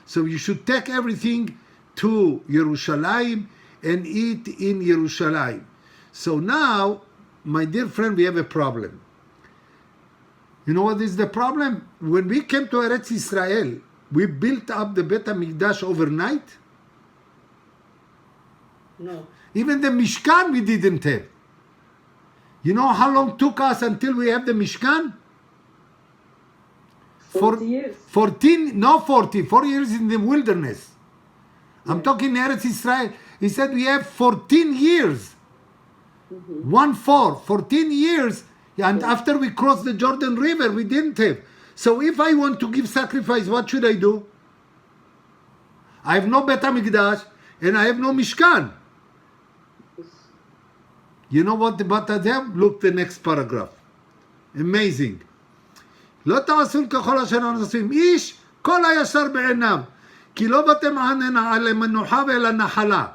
So you should take everything to ירושלים and eat in ירושלים. So now, my dear friend, we have a problem. You know what is the problem? When we came to Eretz Israel, we built up the Bet HaMikdash overnight. No. Even the Mishkan we didn't have. You know how long it took us until we have the Mishkan? 40 years. 14, no 40, 4 years in the wilderness. I'm talking Eretz Israel. He said we have 14 years. 14 years. And after we crossed the Jordan River, we didn't have. So if I want to give sacrifice, what should I do? I have no Bet HaMikdash and I have no Mishkan. You know what the Bat have? Look the next paragraph. Amazing. לא תעשו ככל אשר אנו עושים. איש כל הישר בעיניו. כי לא באתם על מנוחה ואל נחלה.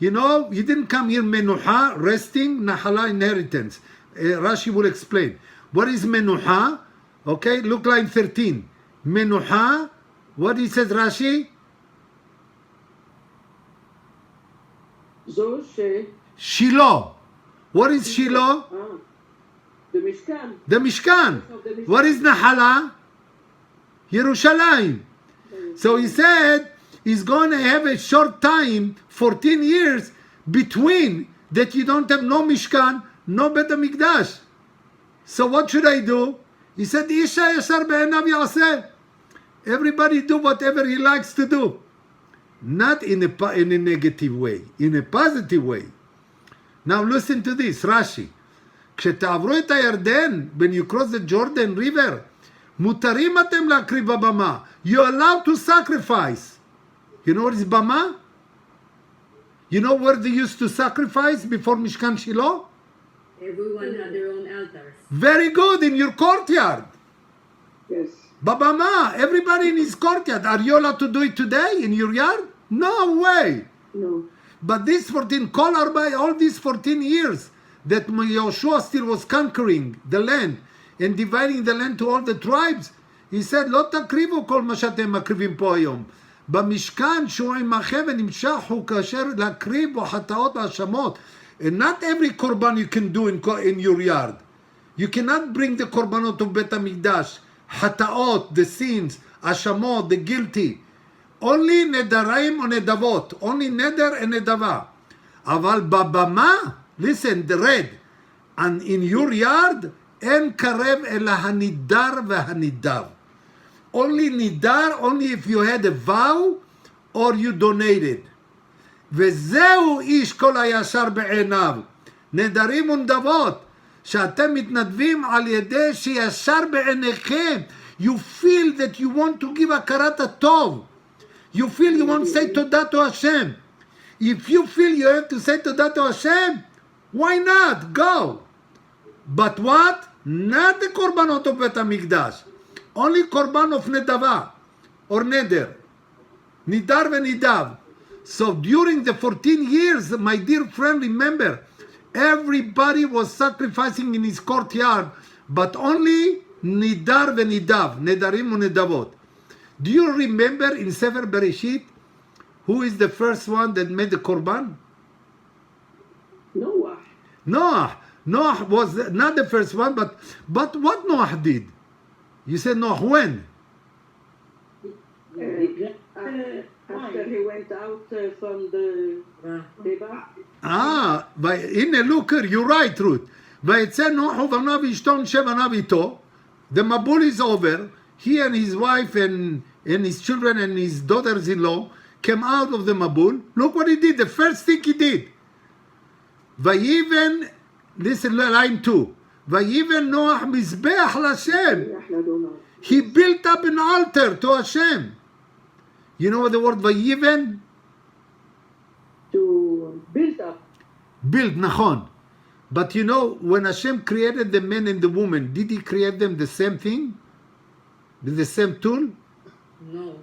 You know, you didn't come here menuha, resting, nahala, inheritance. Rashi will explain. What is menuha? Okay, look line 13. Menuha, what he says Rashi? זו Shiloh. What is Shiloh? the Mishkan. The Mishkan. What is Nahala? Yerushalayim. So he said he's going to have a short time, 14 years, between that you don't have no Mishkan, no Bet HaMikdash. So what should I do? He said, Isha yashar be'enav ya'aseh. Everybody do whatever he likes to do. Not in a negative way, in a positive way. Now listen to this, Rashi. כשתעברו את הירדן, when you cross the Jordan River, מותרים אתם להקריב בבמה. You're allowed to sacrifice. You know what is bama? You know where they used to sacrifice before Mishkan Shiloh? Everyone had their own altars. Very good, in your courtyard. Yes. Babama, everybody in his courtyard. Are you allowed to do it today in your yard? No way. No. But this 14, all these 14 years that Yoshua still was conquering the land and dividing the land to all the tribes, he said, לא תקריבו כל מה שאתם מקריבים פה היום. במשכן שהוא עמכם ונמשך הוא כאשר להקריב בו חטאות והאשמות. And not every korban you can do in your yard. You cannot bring the korbanot of Bet HaMikdash, חטאות, the sins, האשמות, the guilty. Only נדריים או נדבות. Only neder and נדבה. אבל בבמה, listen, the red, and in your yard, אין קרב אלא הנידר והנידב. Only nidar, only if you had a vow or you donated. וזהו איש כל הישר בעיניו. נדרים ונדבות, שאתם מתנדבים על ידי שישר בעיניכם. You feel that you want to give הכרת הטוב. You feel you want to say תודה to Hashem. If you feel you have to say תודה to Hashem, why not? Go. But what? Not the korbanot of Bet HaMikdash. Only korban of nedava or neder. Nidar v'nidav. So during the 14 years, my dear friend, remember, everybody was sacrificing in his courtyard, but only nidar v'nidav, nedarim u'nedavot. Do you remember in Sefer Bereshit, who is the first one that made the korban? Noah. Noah. Noah was not the first one, but what Noah did? You said Noah when? After he went out from the Teva. הנה, look here, you're right, Ruth. ויצא נוח ובניו ואשתו נשב עניו איתו. The Mabul is over. He and his wife and his children and his daughters-in-law came out of the Mabul. Look what he did. The first thing he did. ויבן, listen, line 2. ויבן נוח מזבח להשם. He built up an altar to Hashem. You know what the word ויבן? To build up. Build, נכון. But you know, when Hashem created the man and the woman, did he create them the same thing? With the same tool? No.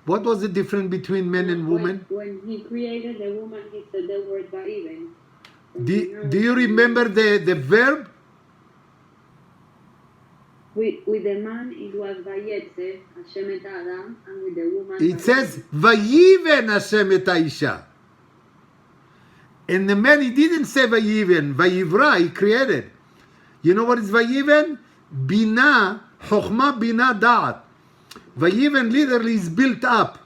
What was the difference between man and woman? When he created the woman, he said the word Va'iven. Do you remember the verb? With the man, it was Vayetze, Hashem et Adam, and with the woman, It says, Vayiven Hashem et Aisha. And the man, he didn't say Vayiven. Vayivra, he created. You know what is Vayiven? Bina, Chokhmah Bina Da'at. Vayiven literally is built up.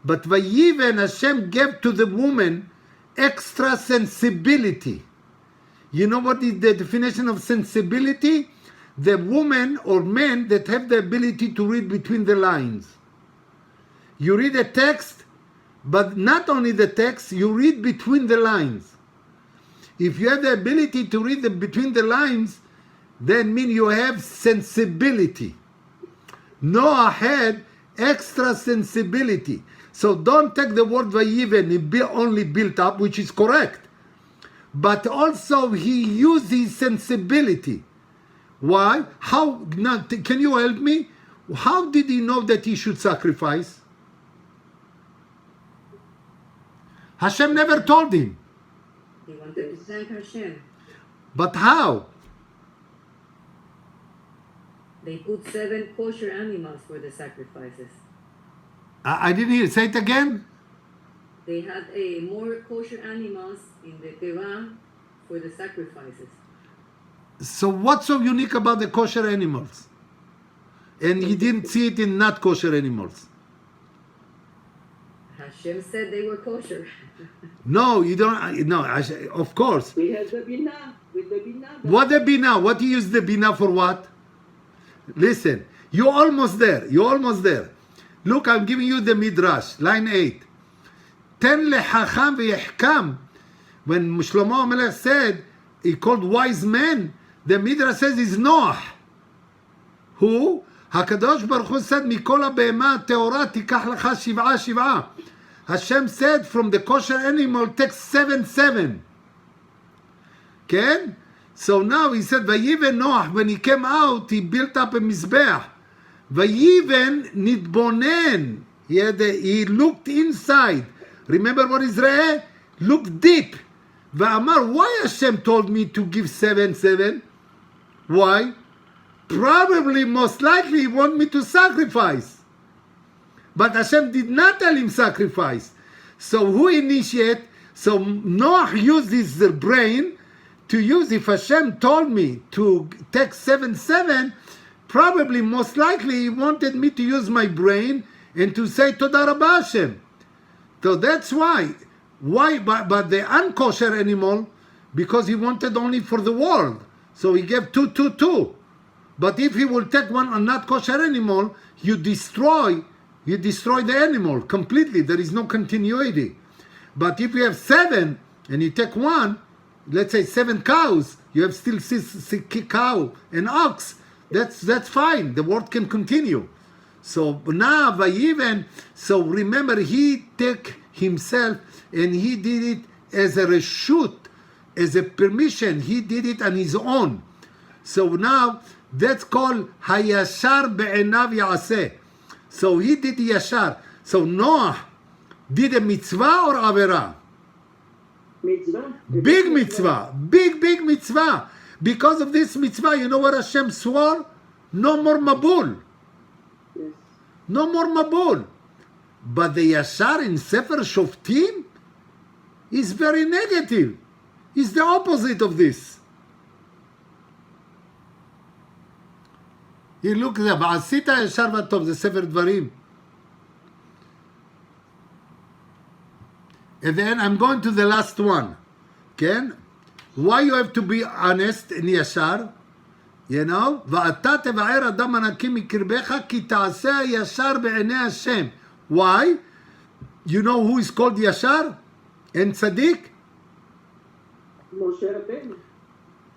But Vayiven, Hashem gave to the woman extra sensibility. You know what is the definition of sensibility? The woman or man that have the ability to read between the lines. You read a text, but not only the text, you read between the lines. If you have the ability to read between the lines, then mean you have sensibility. Noah had extra sensibility. So don't take the word Vayiven, he only built up, which is correct. But also he used his sensibility. Why? How? Now, can you help me? How did he know that he should sacrifice? Hashem never told him. He wanted to thank Hashem. But how? They put 7 kosher animals for the sacrifices. I didn't hear. Say it again. They had more kosher animals in the Teva for the sacrifices. So what's so unique about the kosher animals? And he didn't see it in not kosher animals. Hashem said they were kosher. No, you don't. No, of course. we have the Binah. With the Binah. What the bina? What he used the bina for? What? Listen, you're almost there. You're almost there. Look, I'm giving you the midrash, line 8. Ten lechacham v'yehkam. When Shlomo HaMelech said he called wise men, the midrash says is Noah. Who? Hakadosh Baruch Hu said, "Mikol ha'behema teora tikach lecha shiv'a shiv'a." Hashem said, from the kosher animal, take 7. Okay? So now he said, Vayiven Noach, when he came out, he built up a mizbeach. Vayiven nitbonen. He looked inside. Remember what is Re'eh? Look deep. Va'amar, why Hashem told me to give 7? Why? Probably, most likely, he want me to sacrifice. But Hashem did not tell him sacrifice. So who initiate? So Noah used his brain to use, if Hashem told me to take 7, probably, most likely, he wanted me to use my brain and to say Toda Rabba Hashem. So that's why. Why? But the unkosher animal, because he wanted only for the world. So he gave 2. But if he will take one a not kosher animal, you destroy the animal completely. There is no continuity. But if you have 7 and you take one, let's say 7 cows, you have still 6 cow and ox. That's fine. The word can continue. So now Vayiven. So remember, he took himself and he did it as a reshut, as a permission. He did it on his own. So now that's called Hayashar be'enav ya'aseh. So he did Yashar. So Noah did a mitzvah or avera? Mitzvah. Big mitzvah. Big mitzvah. Because of this mitzvah, you know what Hashem swore? No more Mabul. Yes. No more Mabul. But the Yashar in Sefer Shoftim is very negative. It's the opposite of this. look there, ועשית ישר וטוב, זה ספר דברים. And then I'm going to the last one. כן? Why you have to be honest and ישר? You know? ואתה תבער אדם הנקי מקרבך, כי תעשה ישר בעיני השם. Why? You know who is called ישר? And צדיק? Moshe Rabbeinu.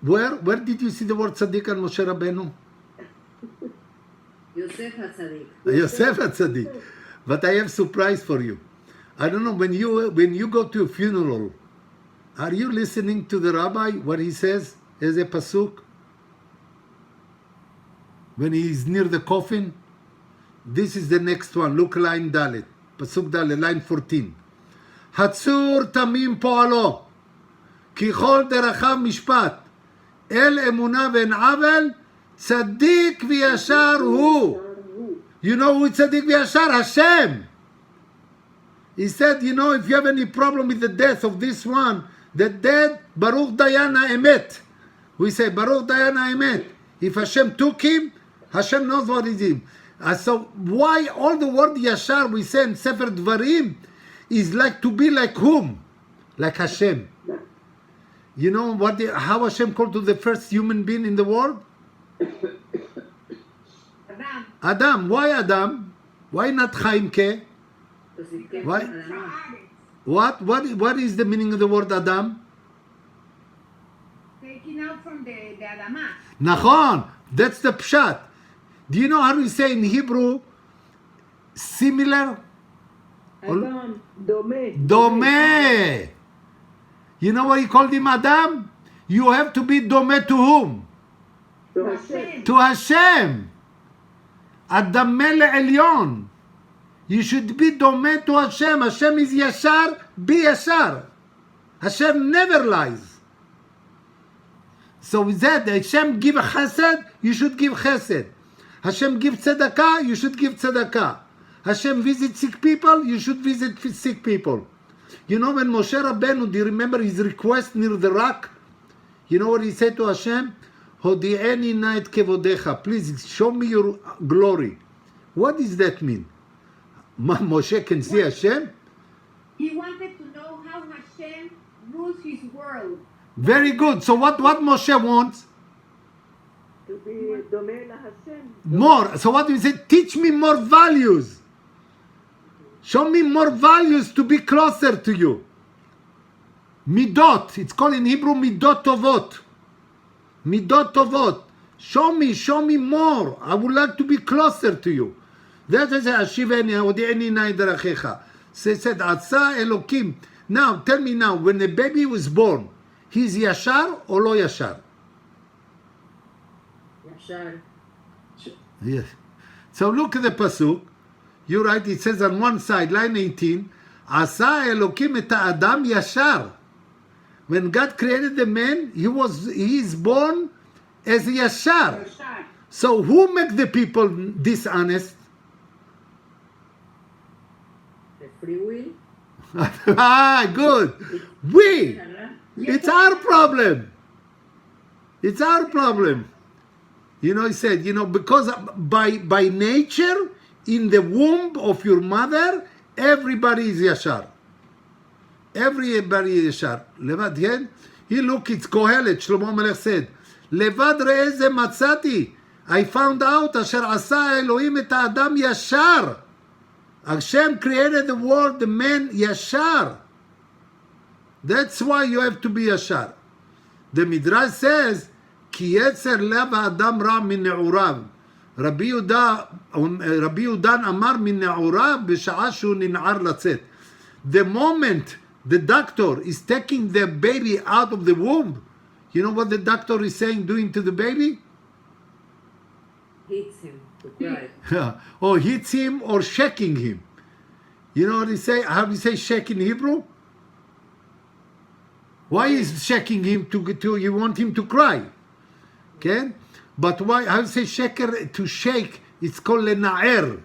Where did you see the word צדיק and Moshe Rabbeinu? Yosef HaTzadik. Yosef HaTzadik. But I have surprise for you. I don't know, when you go to a funeral, are you listening to the rabbi, what he says as a pasuk? When he is near the coffin? This is the next one. Look line Dalet. Pasuk Dalet, line 14. הצור תמים פועלו, כי כל דרכיו משפט, אל אמונה ואין עוול, צדיק וישר הוא. You know who is צדיק וישר? Hashem. He said, you know, if you have any problem with the death of this one, the dead, Baruch Dayan HaEmet. We say, Baruch Dayan HaEmet. If Hashem took him, Hashem knows what is him. So why all the word Yashar we say in Sefer Dvarim is like to be like whom? Like Hashem. You know how Hashem called to the first human being in the world? Adam. Adam. Why Adam? Why not Chaim Ke? Why? What is the meaning of the word Adam? Taking out from the Adamah. Nachon. That's the pshat. Do you know how we say in Hebrew similar? Adam, Dome. Dome. You know why he called him Adam? You have to be Dome to whom? To Hashem. To Hashem. Adame le'elyon. You should be Dome to Hashem. Hashem is Yashar, be Yashar. Hashem never lies. So with that, Hashem give chesed, you should give chesed. Hashem give tzedakah, you should give tzedakah. Hashem visit sick people, you should visit sick people. You know when Moshe Rabbeinu, do you remember his request near the rock? You know what he said to Hashem? Hodi'eni na et kevodecha. Please show me your glory. What does that mean? Moshe can see Hashem? He wanted to know how Hashem rules his world. Very good. So what Moshe wants? To be Dome la Hashem. More. So what do you say? Teach me more values. Show me more values to be closer to you. Midot. It's called in Hebrew Midot Tovot. Midot Tovot. Show me more. I would like to be closer to you. That's why I say, Ashiveni, Hodi'eni na derachecha. Said, Asa Elokim. Now, tell me now, when the baby was born, he's Yashar or Lo Yashar? Yashar. Yes. So look at the pasuk. You're right. It says on one side, line 18, Asa Elokim et Adam Yashar. When God created the man, he is born as a Yashar. Yashar. So who make the people dishonest? The free will. Good. We. It's our problem. It's our problem. You know, he said, you know, because by nature, in the womb of your mother, everybody is Yashar. Everybody is Yashar. Levad, כן? He look, it's Kohelet, Shlomo Melech said, Levad ראה זה מצאתי. I found out, אשר עשה אלוהים את האדם ישר. Hashem created the world, the man Yashar. That's why you have to be Yashar. The Midrash says, כי יצר לב האדם רע מנעוריו. רבי יהודן אמר מנעוריו בשעה שהוא ננער לצאת. The moment the doctor is taking the baby out of the womb, you know what the doctor is saying, doing to the baby? Hits him to cry. Or hits him or shaking him. You know what he say? How do you say shake in Hebrew? Why is shaking him to you want him to cry? Okay? But why? How do you say shaker to shake? It's called lena'er.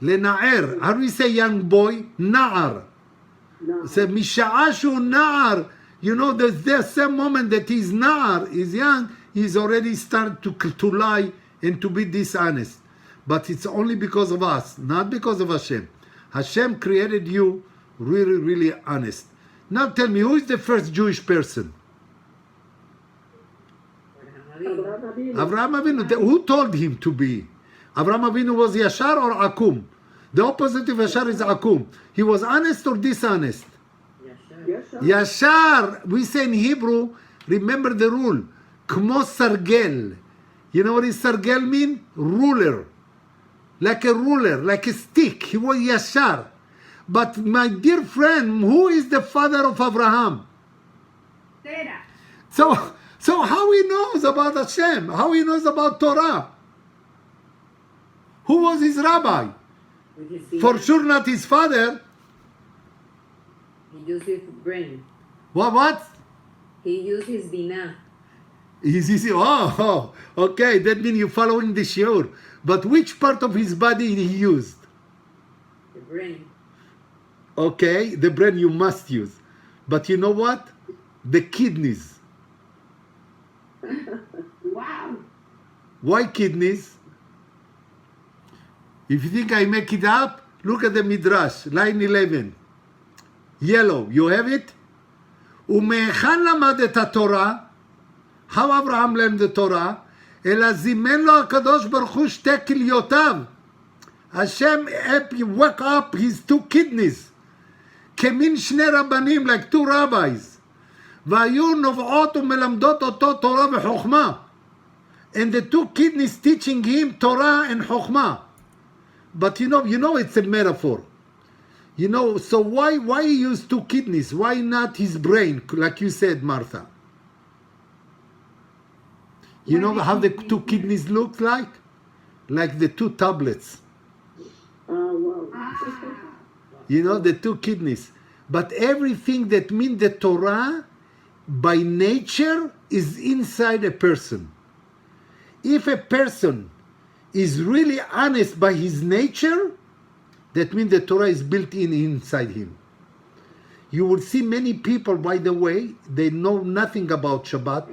Lena'er. How do you say young boy? Na'ar. So misha'a shu na'ar. You know, there's some moment that he's na'ar, is young, he's already started to lie and to be dishonest. But it's only because of us, not because of Hashem. Hashem created you really, really honest. Now tell me, who is the first Jewish person? Avraham Avinu. Who told him to be? Avraham Avinu was Yashar or Akum? The opposite of Yashar is Akum. He was honest or dishonest? Yashar. We say in Hebrew, remember the rule. Kmo sargel. You know what is sargel mean? Ruler. Like a ruler, like a stick. He was Yashar. But my dear friend, who is the father of Abraham? Terah. So how he knows about Hashem? How he knows about Torah? Who was his rabbi? For sure not his father. He used his brain. What? He used his binah. Oh, okay. That means you're following the shiur. But which part of his body he used? The brain. Okay, the brain you must use. But you know what? The kidneys. Wow. Why kidneys? If you think I make it up, look at the Midrash, line 11. Yellow, you have it? ומהיכן למד את התורה? How Abraham learned the Torah? אלא זימן לו הקדוש ברוך הוא שתי כליותיו. Hashem woke up his two kidneys. כמין שני רבנים, like two rabbis. והיו נובעות ומלמדות אותו תורה וחוכמה. And the two kidneys teaching him Torah and Chokhmah. But you know it's a metaphor. You know, so why he used two kidneys? Why not his brain, like you said, Martha? You know how the two kidneys look like? Like the two tablets. Wow. You know, the two kidneys. But everything that means the Torah, by nature, is inside a person. If a person is really honest by his nature, that means the Torah is built inside him. You will see many people, by the way, they know nothing about Shabbat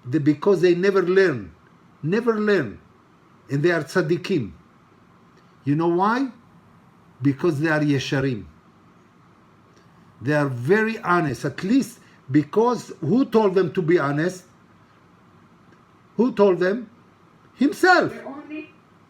because they never learn. And they are tzaddikim. You know why? Because they are yesharim. They are very honest, at least because who told them to be honest? Who told them? Himself.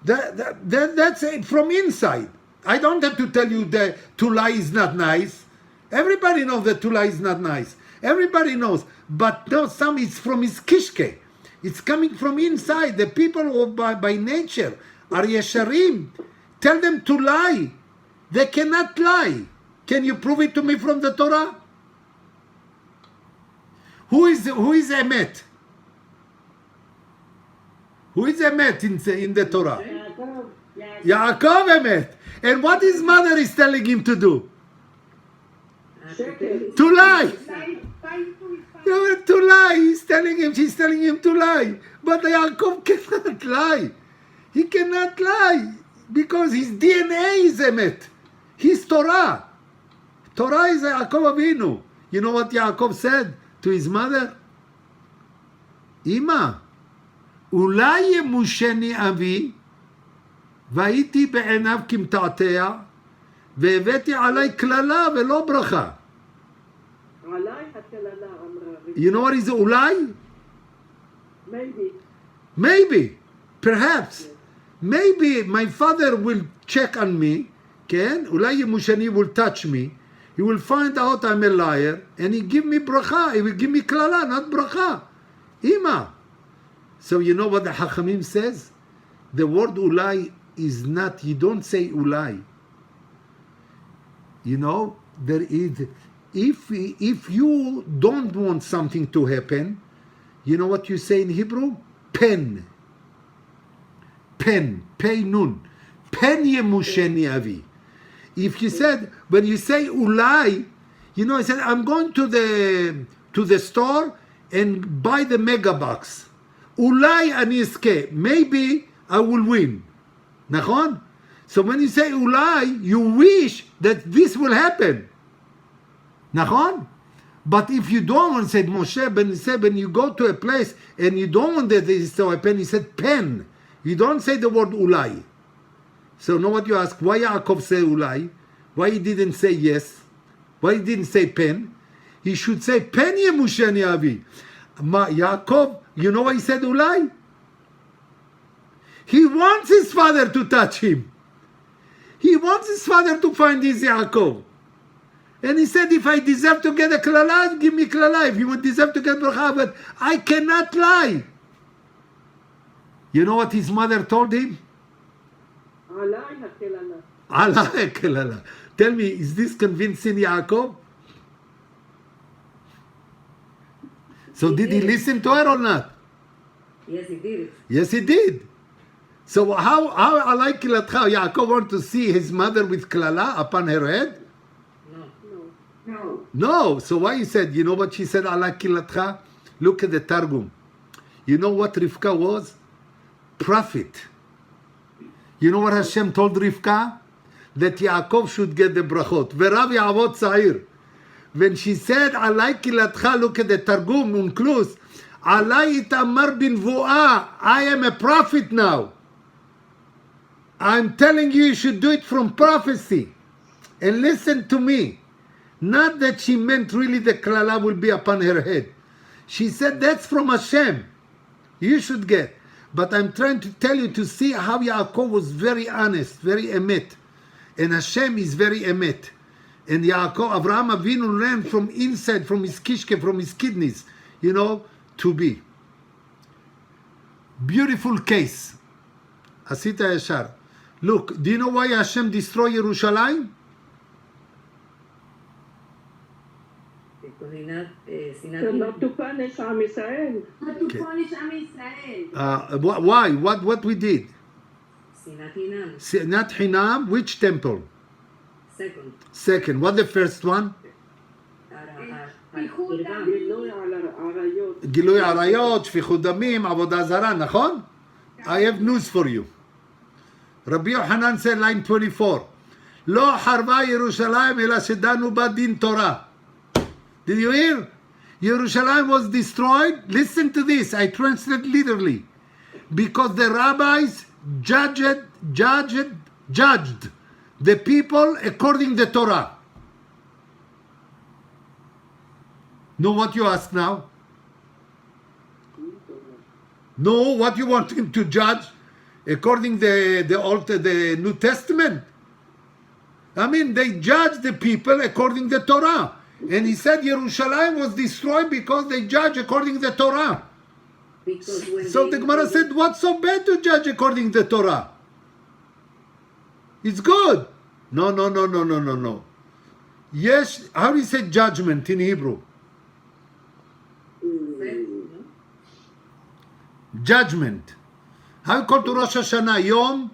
That's it from inside. I don't have to tell you that to lie is not nice. Everybody knows that to lie is not nice. Everybody knows. But no, some it's from his kishke. It's coming from inside. The people who by nature are yesharim. Tell them to lie. They cannot lie. Can you prove it to me from the Torah? Who is Emet? Who is Emet in the Torah? Yaakov Emet. And what his mother is telling him to do? To lie. To lie. She's telling him to lie. But Yaakov cannot lie. He cannot lie because his DNA is Emet. His Torah. Torah is Yaakov Avinu. You know what Yaakov said to his mother? Ima, אולי ימושני אבי, והייתי בעיניו כמתעתע, והבאתי עליי קללה ולא ברכה. You know what is אולי? Maybe, perhaps. Maybe my father will check on me, כן? אולי ימושני will touch me, he will find out I'm a liar, and he give me bracha, he will give me klala, not bracha. Ima. So you know what the Hachamim says? The word ulai is not, you don't say ulai. You know, there is, if you don't want something to happen, you know what you say in Hebrew? Pen. Pen. Pei nun. Pen yemusheni avi. If you said, when you say ulai, you know, I said, I'm going to the store and buy the mega box. Ulai ani eske. Maybe I will win. Nachon? So when you say ulai, you wish that this will happen. Nachon? But if you don't want to say Moshe, when you go to a place and you don't want that this to happen, he said pen. You don't say the word ulai. So know what you ask? Why Yaakov say ulai? Why he didn't say yes? Why he didn't say pen? He should say pen yemushani avi. Yaakov, you know why he said ulai? He wants his father to touch him. He wants his father to find his Yaakov. And he said, if I deserve to get a klala, give me klala. If you would deserve to get bracha, but I cannot lie. You know what his mother told him? Allah klala. Tell me, is this convincing Yaakov? So did he listen to her or not? Yes, he did. Yes, he did. So how alai kilatcha? Yaakov want to see his mother with klala upon her head? No. No. So why he said, you know what she said, alai kilatcha? Look at the Targum. You know what Rivka was? Prophet. You know what Hashem told Rivka? That Yaakov should get the brachot. Verav ya'avot sa'ir. When she said, alai kilatcha, look at the Targum, unclose. Alai itamar bin vu'ah. I am a prophet now. I'm telling you, you should do it from prophecy. And listen to me. Not that she meant really the klala will be upon her head. She said that's from Hashem. You should get. But I'm trying to tell you to see how Yaakov was very honest, very emet. And Hashem is very emet. And Yaakov, Avraham Avinu ran from inside, from his kishke, from his kidneys, to be. Beautiful case. Asita Hayashar. Look, do you know why Hashem destroyed Yerushalayim? Because he Not to punish Am Israel. Not to punish Am Israel. Why? What we did? Sinat Hinam. Not Hinam, which temple? Second. What the first one? גילוי עריות, שפיכות דמים, עבודה זרה, נכון? I have news for you. רבי יוחנן said, line 24, לא חרבה ירושלים אלא שדנו בה דין תורה. Did you hear? Yerushalayim was destroyed. Listen to this. I translate literally. Because the rabbis judged the people according to the Torah. Know what you ask now? No, what you want him to judge according to the New Testament? I mean, they judge the people according to the Torah. And he said Yerushalayim was destroyed because they judge according to the Torah. So the Gemara said, what's so bad to judge according to the Torah? It's good. No. Yes, how do you say judgment in Hebrew? Judgment. How you call to Rosh Hashanah? Yom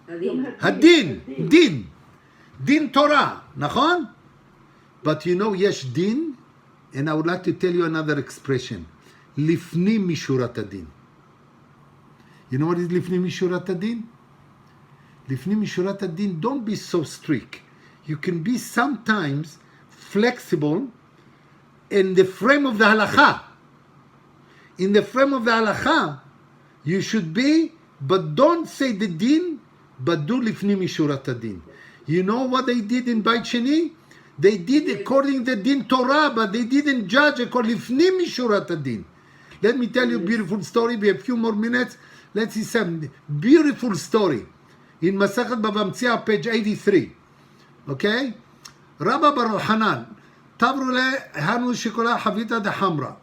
Hadin. Din Torah. Nachon? But you know, yesh din, and I would like to tell you another expression. Lifni mishurat adin. You know what is lifni mishurat adin? Lifni mishurat adin, don't be so strict. You can be sometimes flexible in the frame of the halakha. In the frame of the halakha, you should be, but don't say the din, but do lifni mishurat adin. You know what they did in Beit Sheni? They did according to the din Torah, but they didn't judge according to lifni mishurat adin. Let me tell you a beautiful story. We have a few more minutes. Let's see some beautiful story. In Masachet Bava Metzia, page 83. Okay? Rabba Baruch Hanan. Tavru le hanu shikola havita de hamra.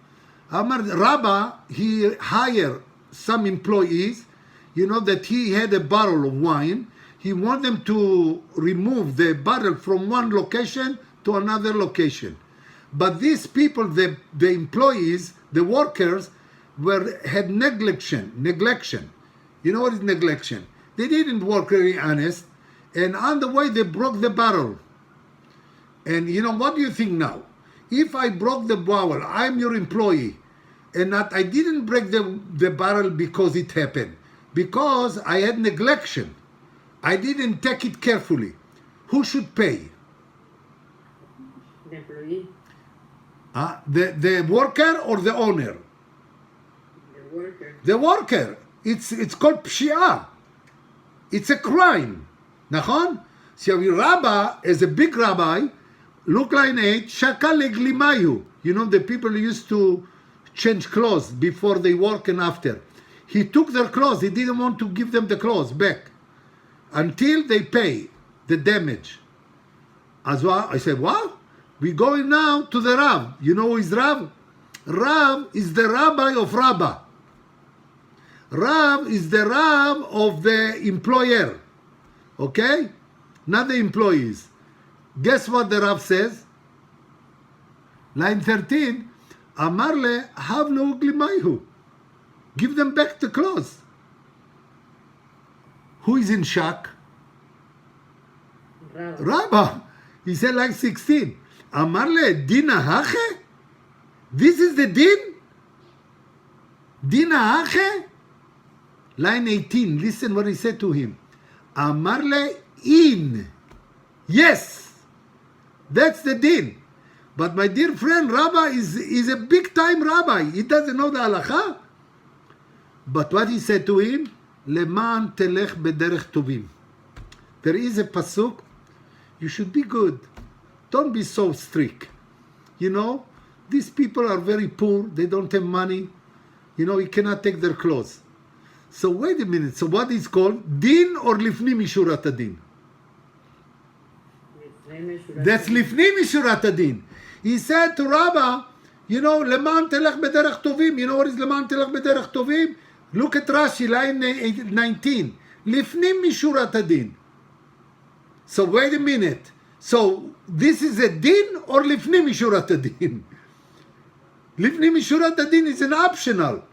Rabba, he hired some employees, that he had a barrel of wine. He wanted them to remove the barrel from one location to another location. But these people, the employees, the workers, had neglection. You know what is neglection? They didn't work very honest, and on the way they broke the barrel. And what do you think now? If I broke the barrel, I'm your employee, and I didn't break the barrel because it happened, because I had neglection. I didn't take it carefully. Who should pay? The employee. The worker or the owner? The worker. The worker. it's called pshia. It's a crime. Nachon? So your rabbi, as a big rabbi, look line 8, shakal leglimayu. You know, the people who used to change clothes before they work and after. He took their clothes. He didn't want to give them the clothes back until they pay the damage. As well, I said, what? We're going now to the Rav. You know who is Rav? Rav is the rabbi of Rabbah. Rav is the Rav of the employer. Okay? Not the employees. Guess what the Rav says? Line 13. Amar le hav lo glimayhu. Give them back the clothes. Who is in shock? Rabba. He said like 16. Amar le dina hache? This is the din? Dina hache? Line 18. Listen what he said to him. Amar le in. Yes. That's the din. But my dear friend, Rabbi is a big time rabbi. He doesn't know the halacha. But what he said to him, Leman telech bederech tovim. There is a pasuk, you should be good. Don't be so strict. You know, these people are very poor. They don't have money. You know, you cannot take their clothes. So wait a minute. So what is called? Din or lifni mishurat adin? That's lifni mishurat adin. He said to Rabba, you know, Leman telech bederech tovim. You know what is Leman telech bederech tovim? Look at Rashi, line 19. Lifni mishurat adin. So wait a minute. So this is a din or lifni mishurat adin? Lifni mishurat adin is an optional.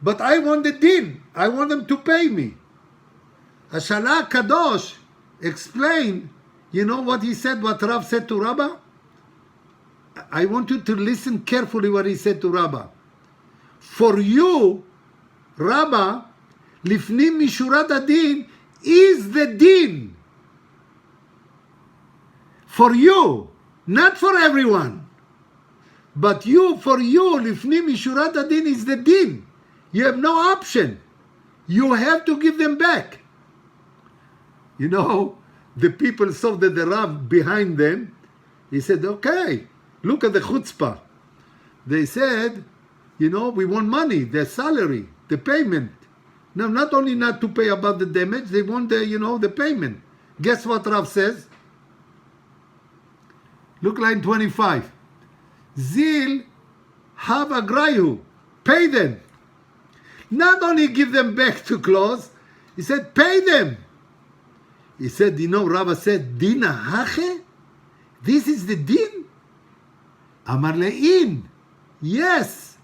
But I want the din. I want them to pay me. Hashanah Kadosh explained, you know what he said, what Rav said to Rabbah? I want you to listen carefully what he said to Rabbah. For you, Rabbah, lifni mishurat adin is the din. For you, not for everyone. But you, for you, lifni mishurat adin is the din. You have no option. You have to give them back. You know, the people saw that the Rav behind them, he said, okay, look at the chutzpah. They said, you know, we want money, their salary, the payment. Now, not only not to pay about the damage, they want the, you know, the payment. Guess what Rav says? Look line 25. Zil have agrayu. Pay them. Not only give them back to clothes, he said, pay them. He said, you know, Rabbah said, Dina hache? This is the din? Amar le'in. Yes.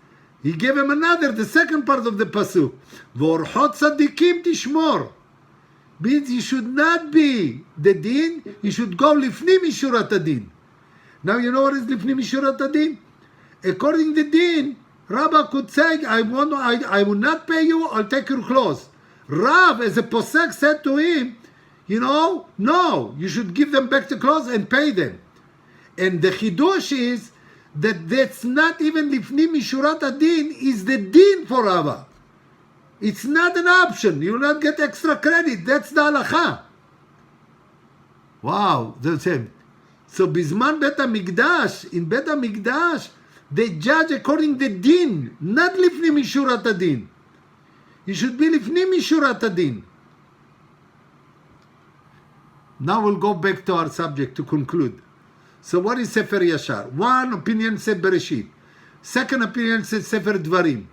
He gave him another, the second part of the pasuk. Vorchot tzadikim tishmor. Means he should not be the din, he should go lifni mishurat adin. Now you know what is lifni mishurat adin? According to the din, Rabbah could say, I will not pay you, I'll take your clothes. Rav, as a posek, said to him, you know, no, you should give them back the clothes and pay them. And the chidush is that that's not even lifni mishurat adin, is the din for Rabbah. It's not an option. You will not get extra credit. That's the halacha. Wow, that's it. So bizman Bet HaMikdash, in Bet HaMikdash, they judge according to the din, not lifni mishurat adin. It should be lifni mishurat adin. Now we'll go back to our subject to conclude. So what is Sefer Yashar? One opinion said Bereshit. Second opinion said Sefer Dvarim.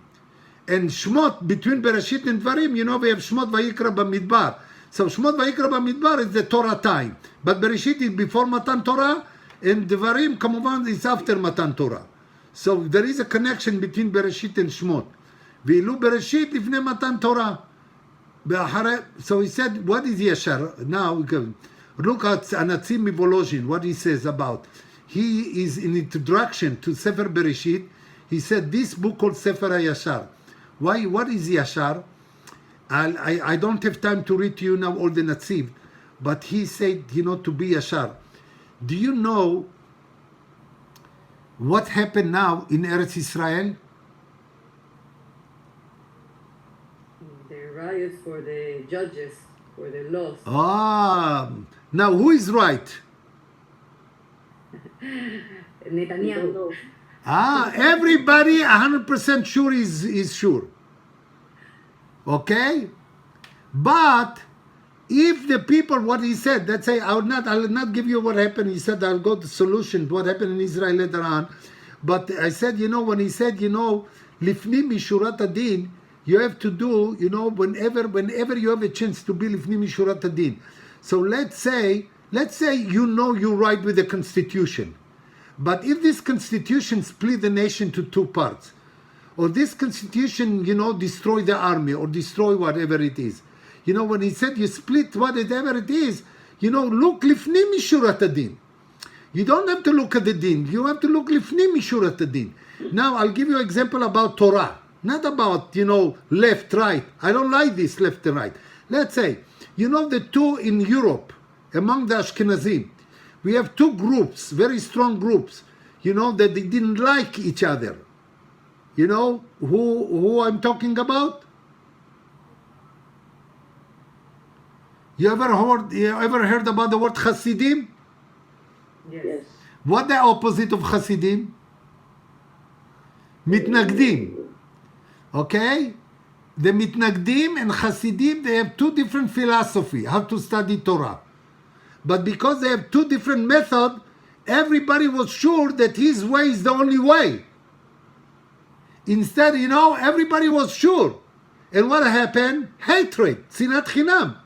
And Shmot, between Bereshit and Dvarim, you know, we have Shmot Vayikra Bamidbar. So Shmot Vayikra Bamidbar is the Torah time. But Bereshit is before Matan Torah, and Dvarim, Kamuvan, is after Matan Torah. So there is a connection between Bereshit and Shmot. Ve'ilu Bereshit lifnei Matan Torah. So he said, what is Yashar? Now, look at Anatzim Mivolozhin, what he says about. He is in introduction to Sefer Bereshit. He said, this book called Sefer Hayashar. Why? What is Yashar? I don't have time to read to you now all the Natziv, but he said, you know, to be Yashar. Do you know what happened now in Eretz Israel? for the judges, for the laws. Ah, now who is right? Netanyahu. Ah, everybody 100% sure is sure. Okay? But if the people, what he said, let's say, I'll not give you what happened. He said, I'll go to solution, what happened in Israel later on. But I said, when he said, lifni mishurat adin, you have to do, whenever you have a chance to be lifni mishurat adin. So let's say you're right with the constitution. But if this constitution split the nation to two parts, or this constitution, destroy the army or destroy whatever it is. When he said you split whatever it is, look lifni mishurat adin. You don't have to look at the din. You have to look lifni mishurat adin. Now I'll give you an example about Torah, not about left right. I don't like this left and right. Let's say the two in Europe among the Ashkenazim, we have two groups, very strong groups. That they didn't like each other. Who I'm talking about? You ever heard about the word Hasidim? Yes. What the opposite of Hasidim? Mitnagdim. Okay? The Mitnagdim and Hasidim, they have two different philosophy, how to study Torah. But because they have two different methods, everybody was sure that his way is the only way. Instead, everybody was sure. And what happened? Hatred, sinat chinam.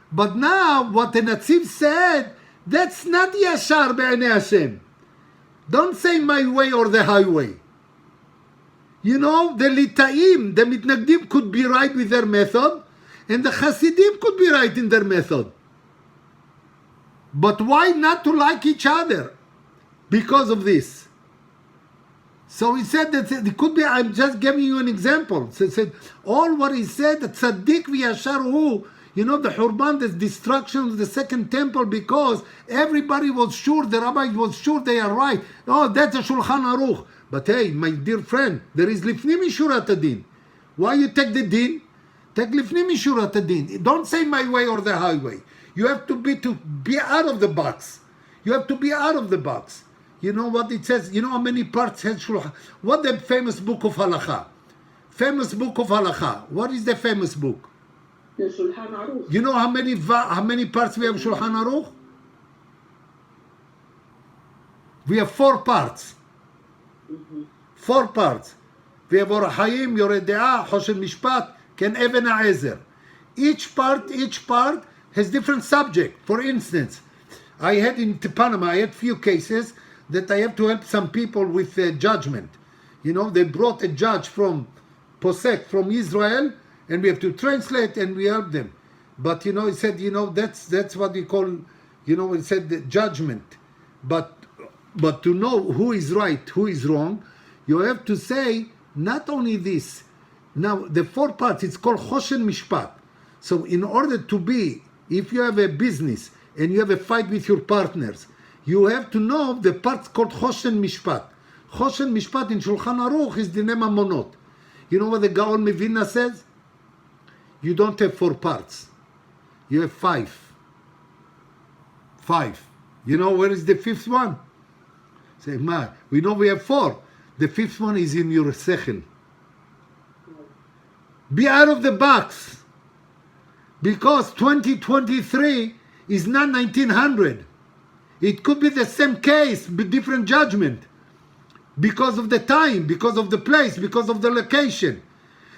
But now, what the Netziv said, that's not Yashar be'anei Hashem. Don't say my way or the highway. The Litaim, the Mitnagdim could be right with their method, and the Hasidim could be right in their method. But why not to like each other? Because of this. So he said that it could be, I'm just giving you an example. So he said, all what he said, Tzaddik v'yashar hu, the Hurban, the destruction of the second temple, because everybody was sure, the rabbi was sure they are right. Oh, that's a Shulchan Aruch. But hey, my dear friend, there is lifni mishurat adin. Why you take the din? Take lifni mishurat adin. Don't say my way or the highway. You have to be out of the box. You have to be out of the box. You know what it says? You know how many parts has Shulchan? What the famous book of Halakha? Famous book of Halakha. What is the famous book? The Shulchan Aruch. You know how many parts we have Shulchan Aruch? We have 4 parts. 4 parts. We have Or HaChaim, Yoreh De'ah, Choshen Mishpat, Ken Even HaEzer. Each part has different subject. For instance, I had in Panama, I had few cases that I have to help some people with judgment. They brought a judge from Posek, from Israel, and we have to translate and we help them. But he said, that's what we call, it said the judgment. But to know who is right, who is wrong, you have to say not only this. Now the 4 parts, it's called Choshen Mishpat. So in order to be, if you have a business and you have a fight with your partners, you have to know the parts called Choshen Mishpat. Choshen Mishpat in Shulchan Aruch is Dinei Mamonot. You know what the Gaon Mevina says? You don't have 4 parts. You have 5. 5. Where is the 5th one? Say, we know we have 4. The 5th one is in your sechel. Be out of the box. Because 2023 is not 1900. It could be the same case, but different judgment. Because of the time, because of the place, because of the location.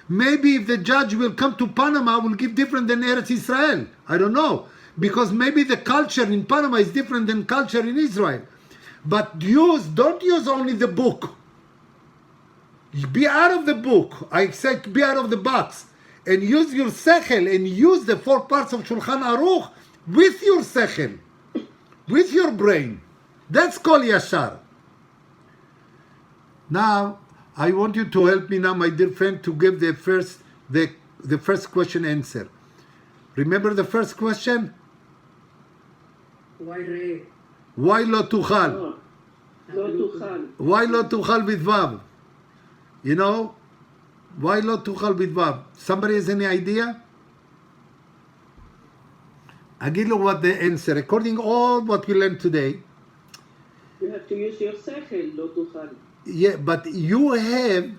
Maybe if the judge will come to Panama, will give different than Eretz Israel. I don't know. Because maybe the culture in Panama is different than culture in Israel. But don't use only the book. Be out of the book. I said be out of the box. And use your sechel and use the 4 parts of Shulchan Aruch with your sechel. With your brain. That's called Yashar. Now, I want you to help me now, my dear friend, to give the first question answer. Remember the first question? Why Re? Why lo tuchal? לא תוכל. Why lo tuchal with vav? Why לא תאכל בדבב? Somebody has any idea? אגיד לו what the answer. According all what we learned today, You have to use your sechel, לא תאכל. yeah, but you have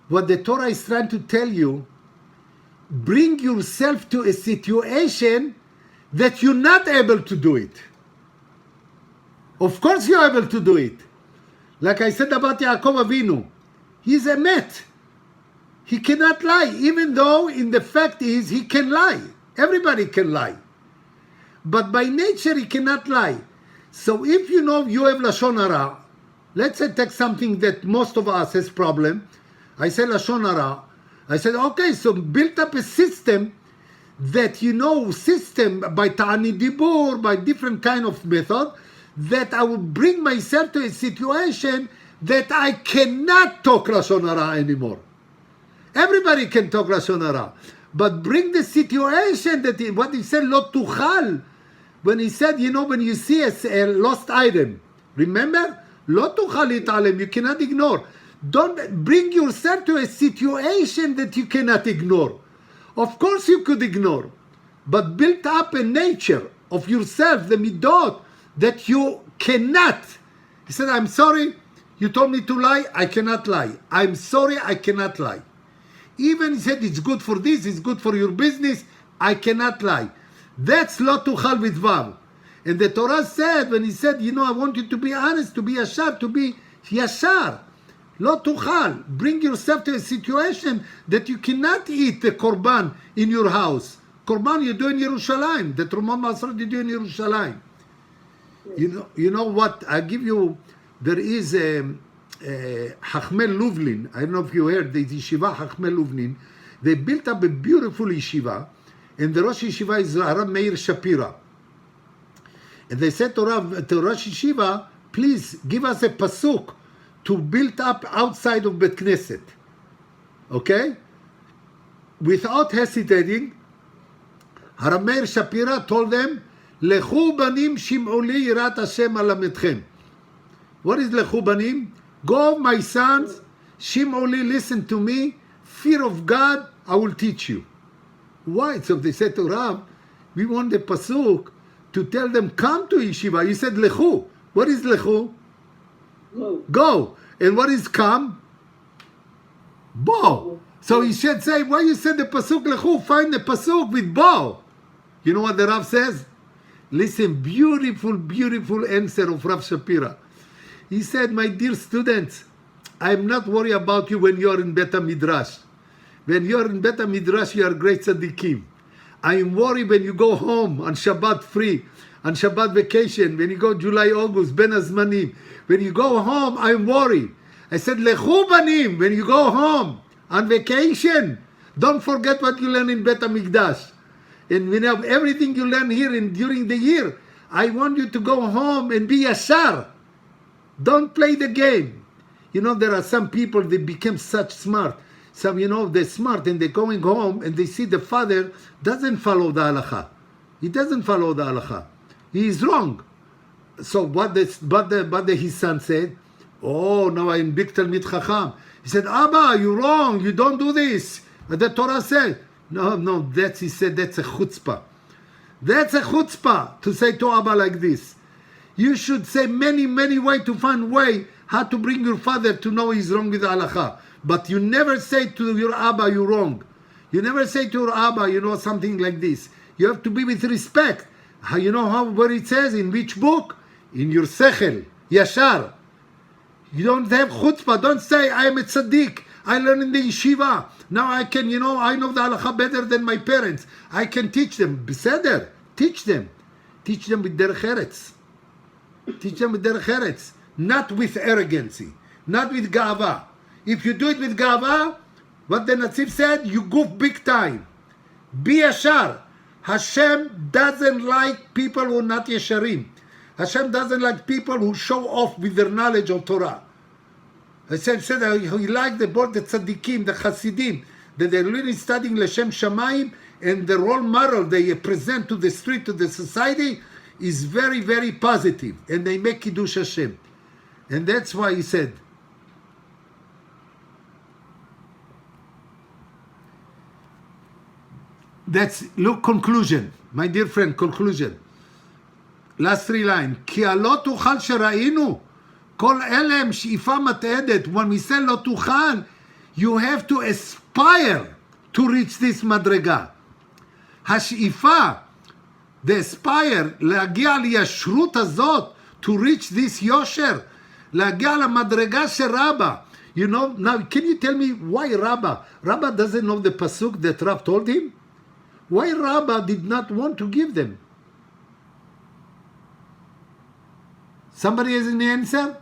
what the Torah is trying to tell you. Bring yourself to a situation that you're not able to do it. Of course you're able to do it. Like I said about Yaakov Avinu, he's a met. He cannot lie, even though in the fact is he can lie. Everybody can lie. But by nature he cannot lie. So if you know you have Lashon Hara, let's say take something that most of us has problem. I say Lashon Hara. I said, okay, so build up a system that system by Ta'ani Dibur, by different kind of method, that I will bring myself to a situation that I cannot talk Lashon Hara anymore. Everybody can talk Lashon Hara. But bring the situation that, what he said, Lo Tuchal, when he said, when you see a lost item, remember? Lo Tuchal Italem, you cannot ignore. Don't bring yourself to a situation that you cannot ignore. Of course you could ignore, but build up a nature of yourself, the midot, that you cannot. He said, I'm sorry, you told me to lie, I cannot lie. I'm sorry, I cannot lie. Even he said, it's good for this, it's good for your business, I cannot lie. That's lo tuchal b'dvav. And the Torah said, when he said, I want you to be honest, to be yashar, to be yashar. Lo tuchal. Bring yourself to a situation that you cannot eat the korban in your house. Korban you do in Yerushalayim. The Trumot Masrot you do in Yerushalayim. You know what? I give you. There is a Chachmei Lublin. I don't know if you heard the yeshiva Chachmei Lublin. They built up a beautiful yeshiva, and the Rosh Yeshiva is Rav Meir Shapira. And they said to Rosh Yeshiva, please give us a pasuk to build up outside of Bet Knesset. Okay? Without hesitating, Rav Meir Shapira told them, Lechu banim shim'u li yirat Hashem alametchem. What is Lechu banim? Go, my sons, shim'u li, listen to me, fear of God, I will teach you. Why? So they said to Rav, we want the pasuk to tell them, come to yeshiva. You said Lechu. What is Lechu? Go. And what is come? Bo. So he should say, why you said the pasuk lechu? Find the pasuk with bo. You know what the Rav says? Listen, beautiful, beautiful answer of Rav Shapira. He said, my dear students, I'm not worried about you when you're in Bet Midrash. When you're in Bet Midrash, you are great tzaddikim. I am worried when you go home on Shabbat free, on Shabbat vacation, when you go July, August, Ben Azmanim. When you go home, I'm worried. I said, Lechu banim, when you go home on vacation, don't forget what you learn in Bet HaMikdash. And when you have everything you learn here and during the year, I want you to go home and be yashar. Don't play the game. There are some people, they become such smart. Some, they're smart and they're going home and they see the father doesn't follow the halacha. He doesn't follow the halacha. He is wrong. So what his son said, oh, now I'm big Talmid Chacham. He said, Abba, you're wrong. You don't do this. And the Torah said, no, he said, that's a chutzpah. That's a chutzpah to say to Abba like this. You should say many, many ways to find way how to bring your father to know he's wrong with the halacha. But you never say to your Abba, you're wrong. You never say to your Abba, something like this. You have to be with respect. Where it says, in which book? In your sechel, yashar. You don't have chutzpah. Don't say, I am a tzaddik. I learn in the yeshiva. Now I can, I know the halacha better than my parents. I can teach them. Beseder. Teach them. Teach them with derech eretz. Teach them with derech eretz. Not with arrogancy. Not with gava. If you do it with gava, what the Natzif said, you goof big time. Be yashar. Hashem doesn't like people who are not yesharim. Hashem doesn't like people who show off with their knowledge of Torah. Hashem said he likes the tzaddikim, the chassidim, that they're really studying L'Shem Shamayim, and the role model they present to the street, to the society, is very, very positive, and they make Kiddush Hashem. And that's why he said, That's, look, conclusion. My dear friend, conclusion. Last 3 lines. כי הלא תוכל שראינו, כל אלה הם שאיפה מתעדת. When we say לא תוכל, you have to aspire to reach this מדרגה. השאיפה, the aspire, להגיע לישרות הזאת, to reach this יושר, להגיע למדרגה של רבא. You know, now can you tell me why Rabbah? Rabbah doesn't know the pasuk that Rav told him? Why Rabbah did not want to give them? Somebody has an answer?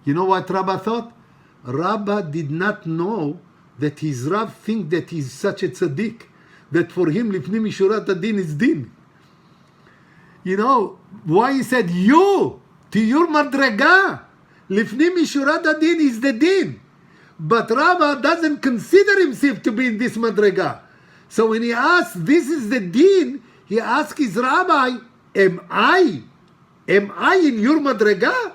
You know what Rabbah thought? Rabbah did not know that his Rav think that he's such a tzaddik, that for him lifnim mishurat adin is din. You know why he said you to your madrega lifnim mishurat adin is the din, but Rabbah doesn't consider himself to be in this madrega. So when he asked, "This is the din," he asked his rabbi, "Am I in your madrega?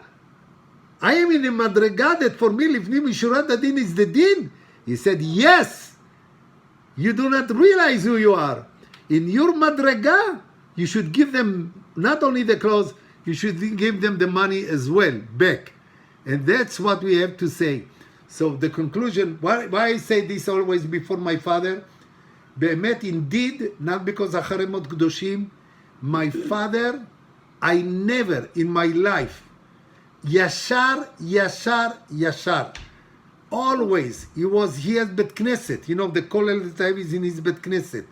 I am in a madrega that for me lifnim mishurat adin is the din." He said, "Yes. You do not realize who you are. In your madrega, you should give them not only the clothes, you should give them the money as well back." And that's what we have to say. So the conclusion, why I say this always before my father, באמת, indeed, not because אחרי מות קדושים, my father, I never in my life, ישר, ישר, ישר. Always, he has Bet Knesset. You know, the kollel that I have is in his Bet Knesset.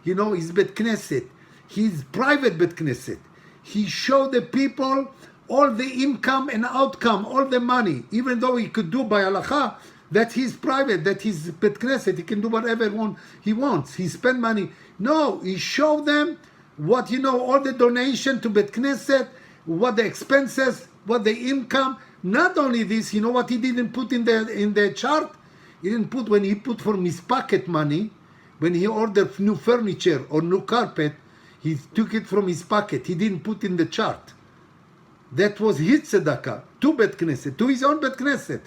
You know, his Bet Knesset. His private Bet Knesset. He showed the people all the income and outcome, all the money. Even though he could do by halacha, that's his private, that's his Bet Knesset. He can do whatever he wants. He spent money. No, he showed them what, you know, all the donation to Bet Knesset, what the expenses, what the income. Not only this, you know what he didn't put in the chart? He didn't put, when he put from his pocket money, when he ordered new furniture or new carpet, he took it from his pocket. He didn't put in the chart. That was his tzedakah to Bet Knesset, to his own Bet Knesset.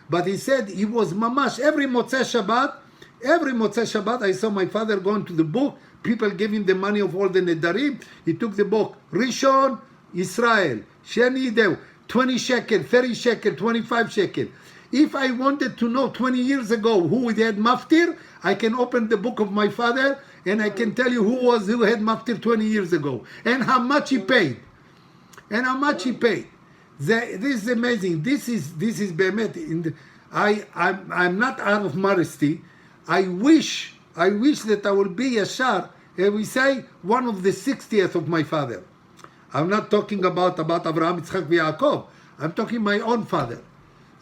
But he said he was mamash every Motzei Shabbat, I saw my father going to the book. People gave him the money of all the nedarim. He took the book. Rishon, Israel. Sheni Deu. 20 shekel, 30 shekel, 25 shekel. If I wanted to know 20 years ago who had maftir, I can open the book of my father and I can tell you who had maftir 20 years ago and how much he paid. This is amazing. This is behemet. I'm not out of modesty. I wish that I will be Yashar, and we say one of the 60th of my father. I'm not talking about Abraham, Yitzchak, Yaakov. I'm talking my own father.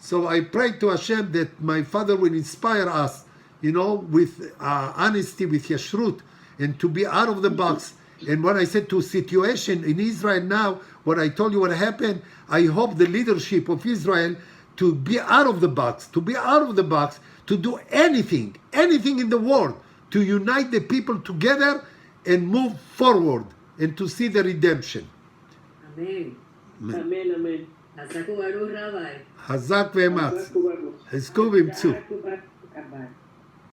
So I pray to Hashem that my father will inspire us, you know, with honesty, with yashrut, and to be out of the box. And when I said to situation in Israel now, what I told you what happened, I hope the leadership of Israel to be out of the box, to do anything in the world, to unite the people together and move forward and to see the redemption. Amen. Amen, amen. חזק וברוך רבי. חזק ואמץ. חזק וברוך. חזקו ואמצו. חזק וברוך.